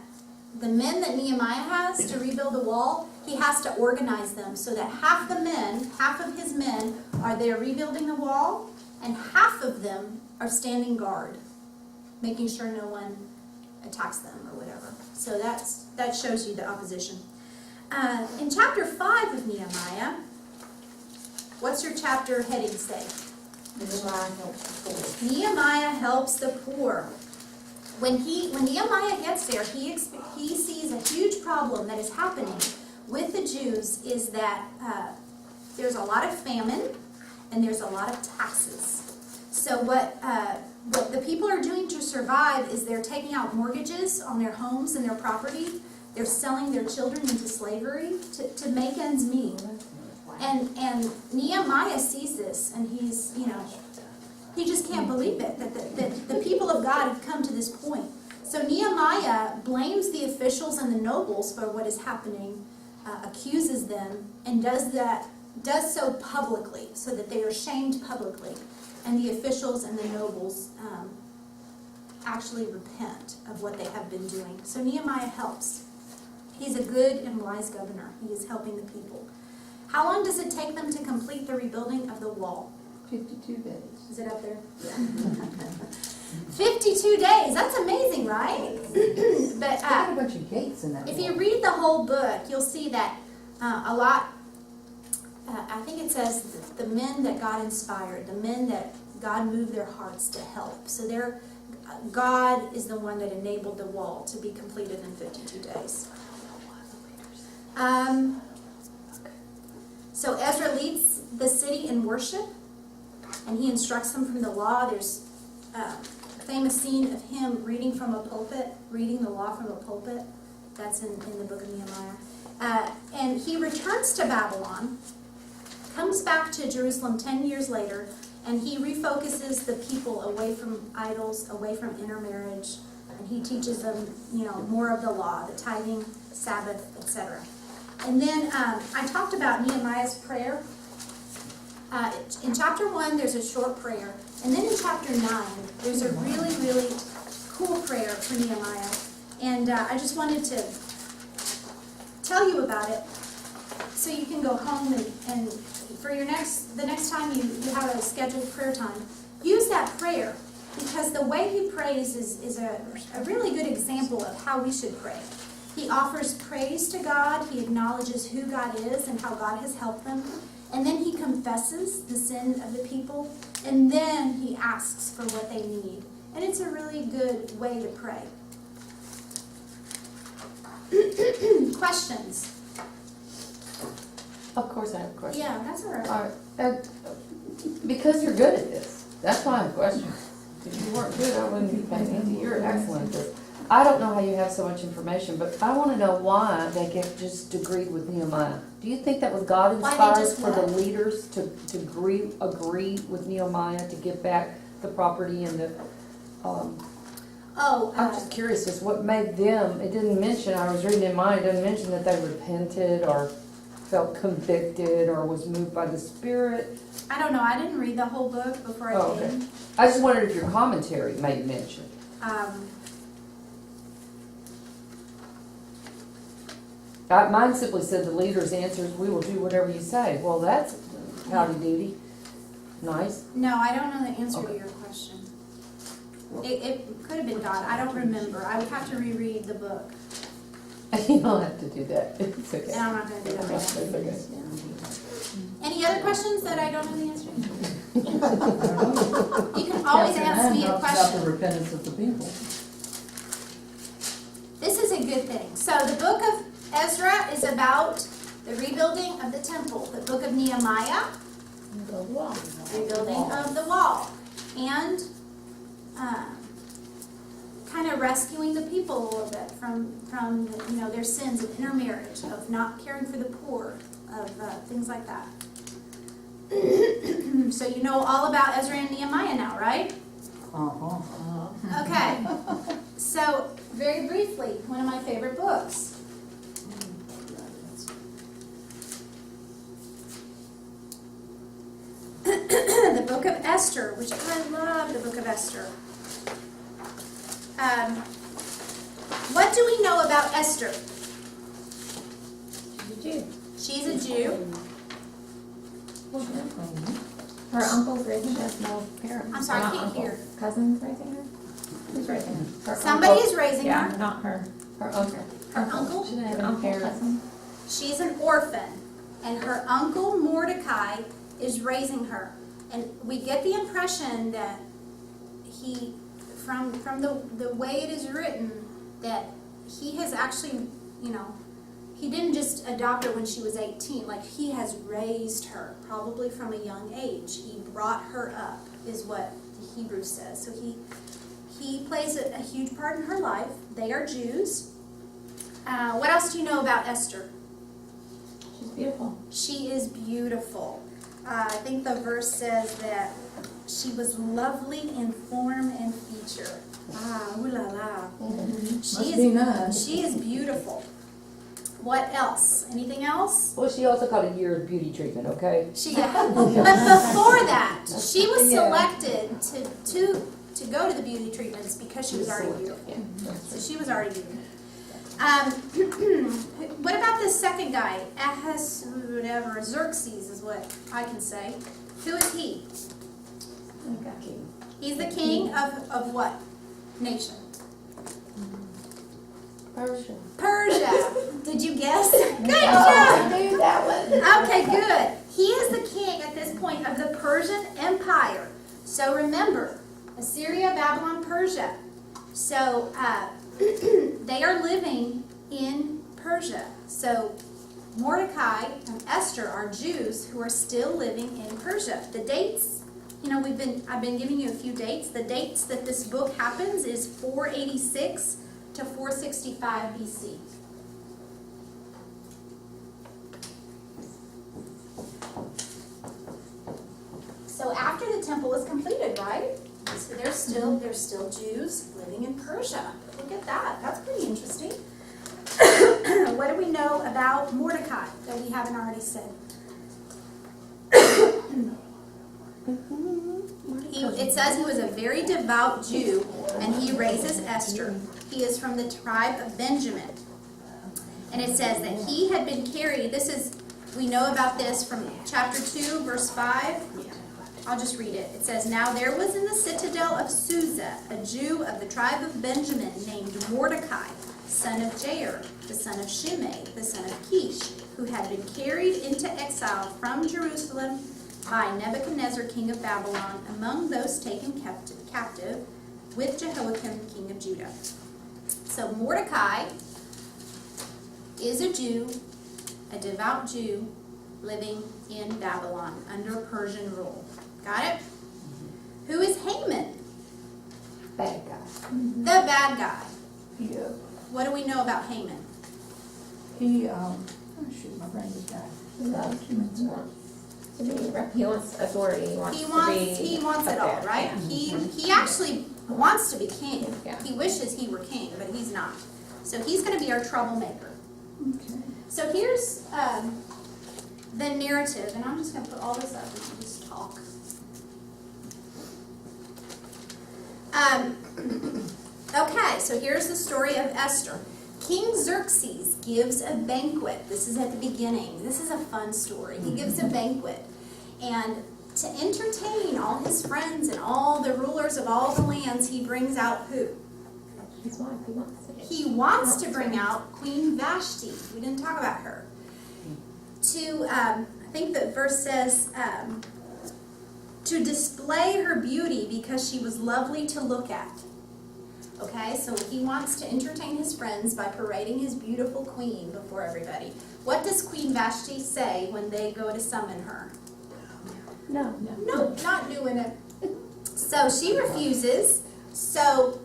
the men that Nehemiah has to rebuild the wall, he has to organize them so that half of his men are there rebuilding the wall, and half of them are standing guard, making sure no one attacks them or whatever. So that shows you the opposition. In chapter 5 of Nehemiah, what's your chapter heading say? Nehemiah helps the poor. When Nehemiah gets there, he sees a huge problem that is happening with the Jews is that there's a lot of famine and there's a lot of taxes. So what the people are doing to survive is they're taking out mortgages on their homes and their property. They're selling their children into slavery to make ends meet. And Nehemiah sees this, and he just can't believe it, that the people of God have come to this point. So Nehemiah blames the officials and the nobles for what is happening, accuses them, and does so publicly, so that they are shamed publicly. And the officials and the nobles actually repent of what they have been doing. So Nehemiah helps. He's a good and wise governor. He is helping the people. How long does it take them to complete the rebuilding of the wall? 52 days. Is it up there? 52 days. That's amazing, right? But They got a bunch of gates in that if wall. you read the whole book, you'll see that a lot, I think it says the men that God inspired, the men that God moved their hearts to help. So God is the one that enabled the wall to be completed in 52 days. So Ezra leads the city in worship, and he instructs them from the law. There's famous scene of him reading from a pulpit, reading the law from a pulpit. That's in the book of Nehemiah. And he returns to Babylon, comes back to Jerusalem 10 years later, and he refocuses the people away from idols, away from intermarriage, and he teaches them, more of the law, the tithing, Sabbath, etc. And then I talked about Nehemiah's prayer. In chapter 1, there's a short prayer. And then in chapter 9, there's a really, really cool prayer for Nehemiah. And I just wanted to tell you about it so you can go home and for the next time you have a scheduled prayer time, use that prayer, because the way he prays is a really good example of how we should pray. He offers praise to God, he acknowledges who God is and how God has helped them, and then he confesses the sin of the people, and then he asks for what they need. And it's a really good way to pray. Questions? Of course I have a question. Yeah, that's all right. All right. Because you're good at this, that's why I have questions. If you weren't good, I wouldn't be paying attention. You're excellent at this. I don't know how you have so much information, but I want to know why they just agreed with Nehemiah. Do you think that was God Why they inspired just for the what? leaders to agree with Nehemiah to give back the property and the, I'm just curious, just what made them, it didn't mention, I was reading Nehemiah, it didn't mention that they repented or felt convicted or was moved by the Spirit. I don't know. I didn't read the whole book before I Oh, came. okay. I just wondered if your commentary made mention. Mine simply said the leader's answers, we will do whatever you say. Well, that's howdy doody. Nice. No, I don't know the answer to Okay. your question. It could have been God. I don't remember. I would have to reread the book, You don't have to do that. It's okay. and I'm not going to do that right It's now. okay. Any other questions that I don't know the answer to? You can always ask me a About question. the repentance of the people. This is a good thing. So the book of Ezra is about the rebuilding of the temple. The book of Nehemiah, rebuilding of the wall. And kind of rescuing the people a little bit from their sins of intermarriage, of not caring for the poor, of things like that. So you know all about Ezra and Nehemiah now, right? Okay. So very briefly, one of my favorite books. The book of Esther, which I love the book of Esther. What do we know about Esther? She's a Jew. Her uncle's raising her, no parents. I'm sorry, I Not can't uncle. hear. Cousin's raising her? Who's raising her? Her Somebody uncle. is raising Yeah, her. not her. Her uncle. Her uncle. She didn't have any parents. She's an orphan, and her uncle Mordecai is raising her. And we get the impression that he, from the way it is written, that he has actually, he didn't just adopt her when she was 18. Like, he has raised her, probably from a young age. He brought her up, is what the Hebrew says. So he plays a huge part in her life. They are Jews. What else do you know about Esther? She's beautiful. She is beautiful. I think the verse says that she was lovely in form and feature. Ooh la la. Must be nice. She is beautiful. What else? Anything else? Well, she also got a year's beauty treatment, okay? But before that, she was selected to go to the beauty treatments because she was already beautiful. So she was already beautiful. What about the second guy? Xerxes is what I can say. Who is he? He's the king of what nation? Persia. Persia. Did you guess? Good job. I knew that one. Okay, good. He is the king at this point of the Persian Empire. So remember, Assyria, Babylon, Persia. So they are living in Persia. So Mordecai and Esther are Jews who are still living in Persia. The dates I've been giving you a few dates. The dates that this book happens is 486 to 465 BC. So after the temple is completed, right? So there's still Jews living in Persia. Look at that. That's pretty interesting. What do we know about Mordecai that we haven't already said? It says he was a very devout Jew, and he raises Esther. He is from the tribe of Benjamin. And it says that he had been carried, we know about this from chapter 2, verse 5. I'll just read it. It says, "Now there was in the citadel of Susa a Jew of the tribe of Benjamin named Mordecai, son of Jair, the son of Shimei, the son of Kish, who had been carried into exile from Jerusalem by Nebuchadnezzar, king of Babylon, among those taken captive with Jehoiakim, king of Judah." So Mordecai is a Jew, a devout Jew, living in Babylon under Persian rule. Got it? Who is Haman? Bad guy. The bad guy. Yeah. What do we know about Haman? He, oh shoot, my brain just died. He wants authority. He wants it all, up there. right? Yeah. He actually wants to be king. Yeah. He wishes he were king, but he's not. So he's going to be our troublemaker. Okay. So here's the narrative, and I'm just going to put all this up and we'll just talk. Okay, so here's the story of Esther. King Xerxes gives a banquet. This is at the beginning. This is a fun story. He gives a banquet. And to entertain all his friends and all the rulers of all the lands, he brings out who? His wife. He wants to bring out Queen Vashti. We didn't talk about her. I think the verse says, to display her beauty because she was lovely to look at. Okay, so he wants to entertain his friends by parading his beautiful queen before everybody. What does Queen Vashti say when they go to summon her? No. No, not doing it. So she refuses. So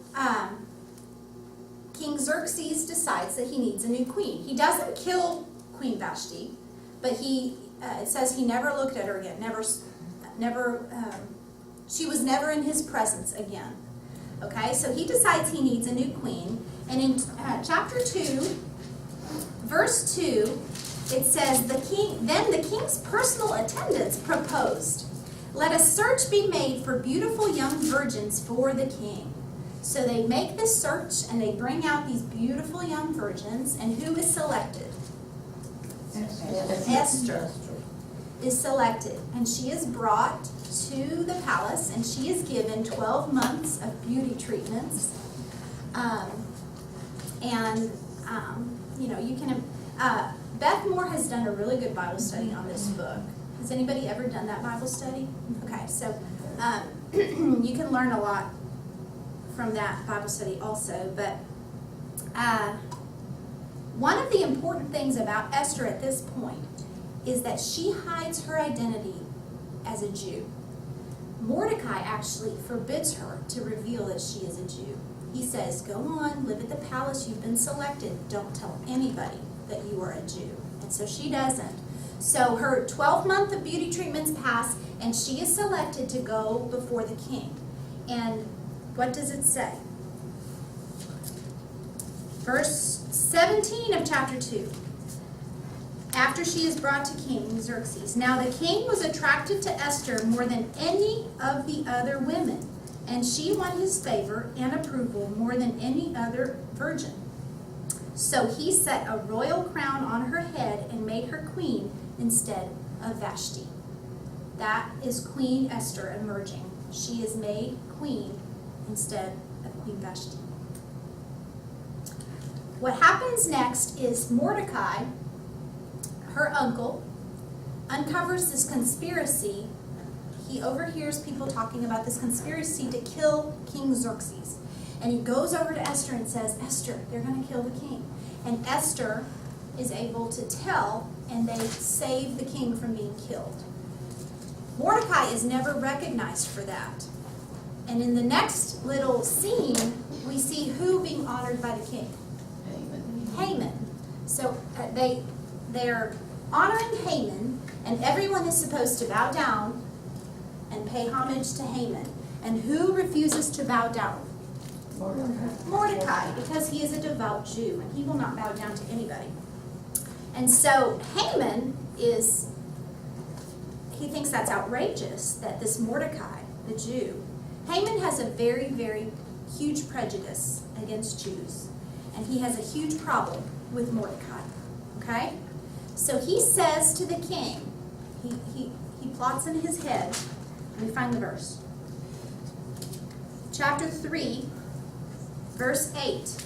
King Xerxes decides that he needs a new queen. He doesn't kill Queen Vashti, but it says he never looked at her again. She was never in his presence again. Okay, so he decides he needs a new queen. And in chapter 2, verse 2, it says, Then the king's personal attendants proposed, "Let a search be made for beautiful young virgins for the king." So they make this search and they bring out these beautiful young virgins. And who is selected? Esther is selected. And she is brought to the palace and she is given 12 months of beauty treatments. Beth Moore has done a really good Bible study on this book. Has anybody ever done that Bible study? Okay, so you can learn a lot from that Bible study also. But one of the important things about Esther at this point is that she hides her identity as a Jew. Mordecai actually forbids her to reveal that she is a Jew. He says, "Go on, live at the palace, you've been selected. Don't tell anybody that you are a Jew." And so she doesn't. So her 12th month of beauty treatments pass, and she is selected to go before the king. And what does it say? Verse 17 of chapter 2. After she is brought to King Xerxes. Now the king was attracted to Esther more than any of the other women, and she won his favor and approval more than any other virgin. So he set a royal crown on her head and made her queen instead of Vashti. That is Queen Esther emerging. She is made queen instead of Queen Vashti. What happens next is Mordecai, her uncle, uncovers this conspiracy. He overhears people talking about this conspiracy to kill King Xerxes. And he goes over to Esther and says, "Esther, they're going to kill the king." And Esther is able to tell, and they save the king from being killed. Mordecai is never recognized for that. And in the next little scene, we see who being honored by the king? Haman. So they're honoring Haman, and everyone is supposed to bow down and pay homage to Haman. And who refuses to bow down? Mordecai, because he is a devout Jew, and he will not bow down to anybody. And so Haman he thinks that's outrageous that this Mordecai, the Jew, Haman has a very, very huge prejudice against Jews. And he has a huge problem with Mordecai. Okay? So he says to the king, he plots in his head. Let me find the verse. Chapter 3, verse 8.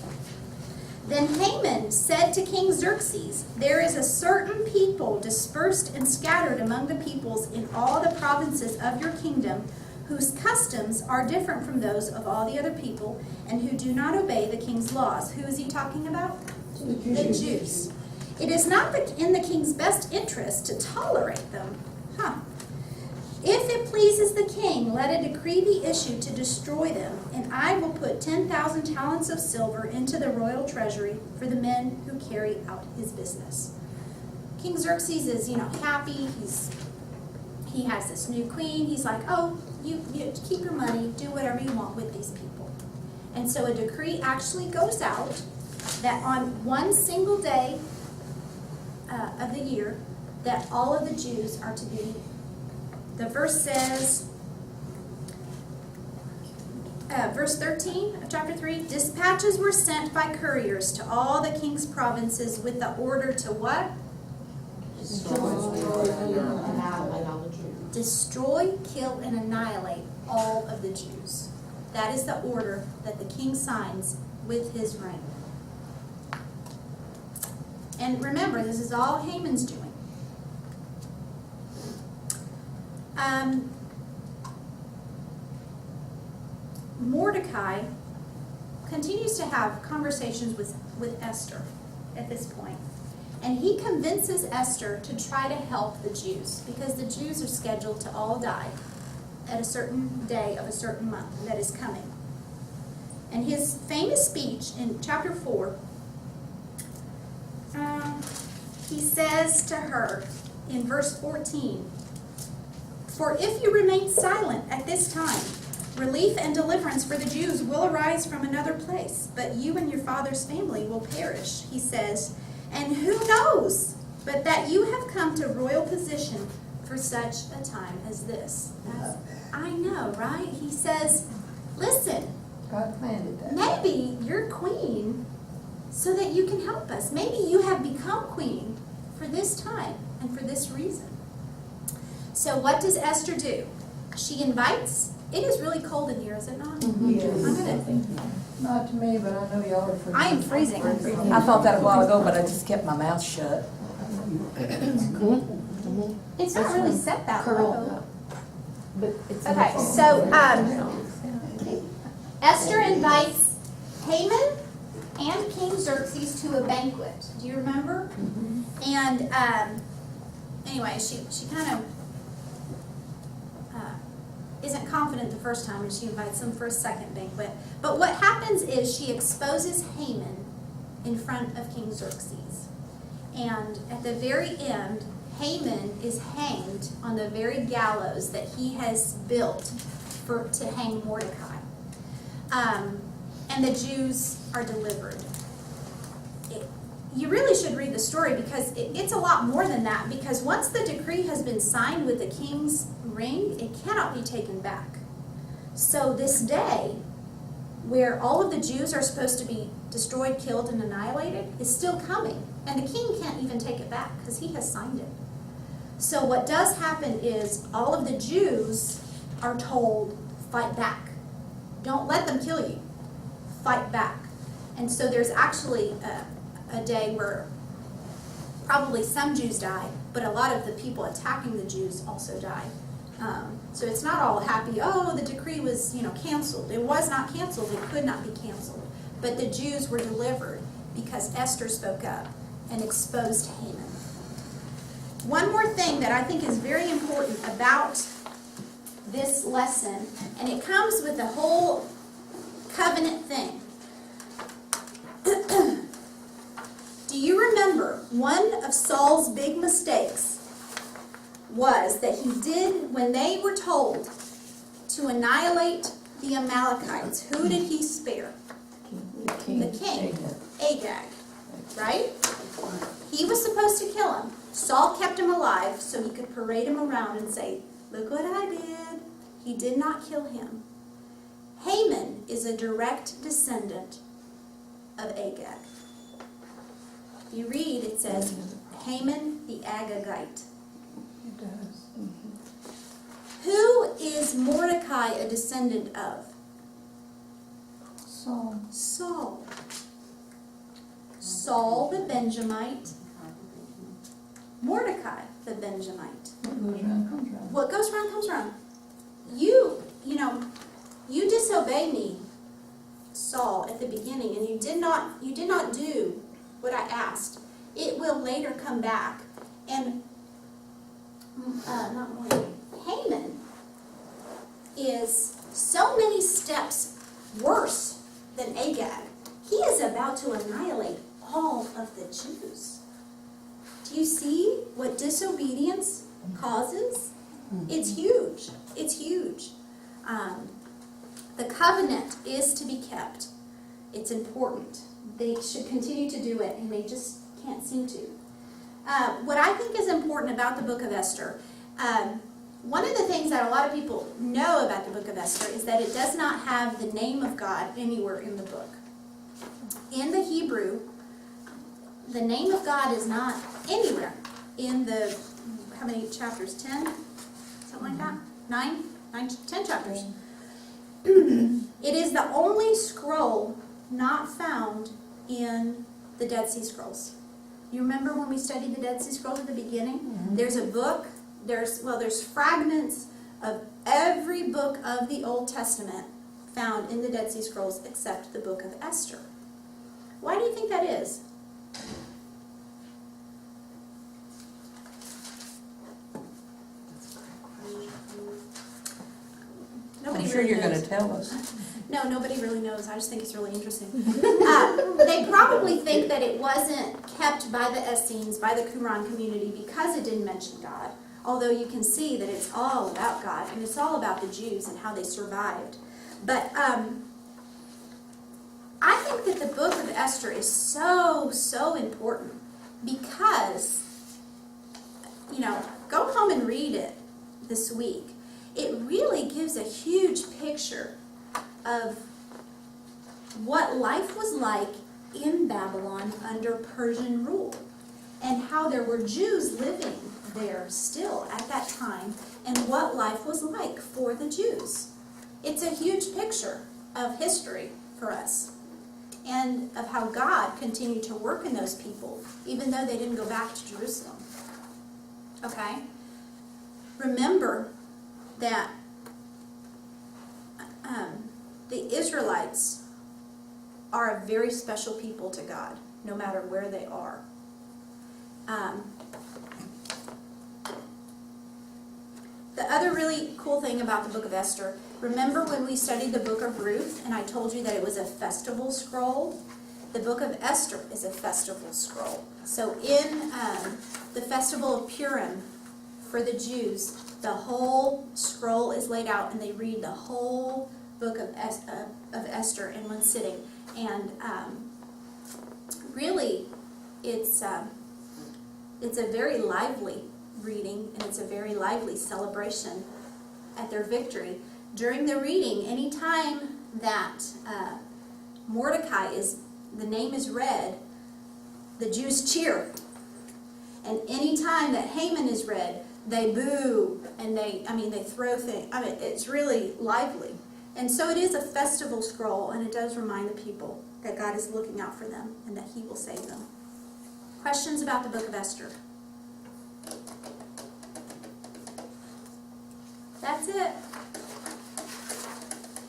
Then Haman said to King Xerxes, there is a certain people dispersed and scattered among the peoples in all the provinces of your kingdom, whose customs are different from those of all the other people, and who do not obey the king's laws. Who is he talking about? The Jews. It is not in the king's best interest to tolerate them. If it pleases the king, let a decree be issued to destroy them, and I will put 10,000 talents of silver into the royal treasury for the men who carry out his business. King Xerxes is, happy. He has this new queen. He's like, oh, you keep your money, do whatever you want with these people. And so a decree actually goes out that on one single day of the year, that all of the Jews are to be. The verse says, verse 13 of chapter 3, dispatches were sent by couriers to all the king's provinces with the order to what? Destroy, kill, and annihilate all of the Jews. That is the order that the king signs with his ring. And remember, this is all Haman's doing. Mordecai continues to have conversations with Esther at this point. And he convinces Esther to try to help the Jews, because the Jews are scheduled to all die at a certain day of a certain month that is coming. And his famous speech in chapter 4, he says to her in verse 14, for if you remain silent at this time, relief and deliverance for the Jews will arise from another place, but you and your father's family will perish, he says. And who knows but that you have come to royal position for such a time as this. I know, right? He says, listen, God commanded that. maybe you're queen so that you can help us. Maybe you have become queen for this time and for this reason. So what does Esther do? She invites. It is really cold in here, is it not? Not to me, but I know y'all are freezing. I am freezing. I thought that a while ago, but I just kept my mouth shut. It's not really set that low. But it's Okay, so Esther invites Haman and King Xerxes to a banquet. Do you remember? And anyway, she kind of isn't confident the first time, and she invites him for a second banquet. But what happens is she exposes Haman in front of King Xerxes. And at the very end, Haman is hanged on the very gallows that he has built to hang Mordecai. And the Jews are delivered. You really should read the story, because it's a lot more than that, because once the decree has been signed with the king's ring, it cannot be taken back. So this day, where all of the Jews are supposed to be destroyed, killed, and annihilated, is still coming. And the king can't even take it back, because he has signed it. So what does happen is all of the Jews are told, fight back. Don't let them kill you. Fight back. And so there's actually a day where probably some Jews die, but a lot of the people attacking the Jews also die. So it's not all happy, oh, the decree was, canceled. It was not canceled. It could not be canceled. But the Jews were delivered because Esther spoke up and exposed Haman. One more thing that I think is very important about this lesson, and it comes with the whole covenant thing. Do you remember one of Saul's big mistakes was that he did, when they were told to annihilate the Amalekites, who did he spare? The king, Agag, right? He was supposed to kill him. Saul kept him alive so he could parade him around and say, look what I did. He did not kill him. Haman is a direct descendant of Agag. If you read, it says, Haman the Agagite. It does. Who is Mordecai a descendant of? So, Saul. Saul the Benjamite. Mordecai the Benjamite. what goes around comes around. What goes around comes around. You disobeyed me, Saul, at the beginning, and you did not do what I asked. It will later come back. And Haman is so many steps worse than Agag. He is about to annihilate all of the Jews. Do you see what disobedience causes? It's huge. It's huge. The covenant is to be kept. It's important. They should continue to do it, and they just can't seem to. What I think is important about the book of Esther, one of the things that a lot of people know about the book of Esther is that it does not have the name of God anywhere in the book. In the Hebrew, the name of God is not anywhere in the, how many chapters? 10? Something like that? 9? 10 chapters. It is the only scroll not found in the Dead Sea Scrolls. You remember when we studied the Dead Sea Scrolls at the beginning? Mm-hmm. There's a book, there's fragments of every book of the Old Testament found in the Dead Sea Scrolls except the book of Esther. Why do you think that is? Nobody I'm sure really you're going knows. to tell us. No, nobody really knows. I just think it's really interesting. They probably think that it wasn't kept by the Essenes, by the Qumran community, because it didn't mention God. Although you can see that it's all about God, and it's all about the Jews and how they survived. But I think that the book of Esther is so, so important because, go home and read it this week. It really gives a huge picture of what life was like in Babylon under Persian rule and how there were Jews living there still at that time and what life was like for the Jews. It's a huge picture of history for us and of how God continued to work in those people even though they didn't go back to Jerusalem. Okay? Remember that the Israelites are a very special people to God, no matter where they are. The other really cool thing about the book of Esther, remember when we studied the book of Ruth and I told you that it was a festival scroll? The book of Esther is a festival scroll. So in the festival of Purim for the Jews, the whole scroll is laid out and they read the whole book of Esther in one sitting. And really, it's a very lively reading and it's a very lively celebration at their victory. During the reading, anytime that Mordecai the name is read, the Jews cheer. And anytime that Haman is read, they boo and they throw things. It's really lively. And so it is a festival scroll, and it does remind the people that God is looking out for them and that He will save them. Questions about the book of Esther? That's it.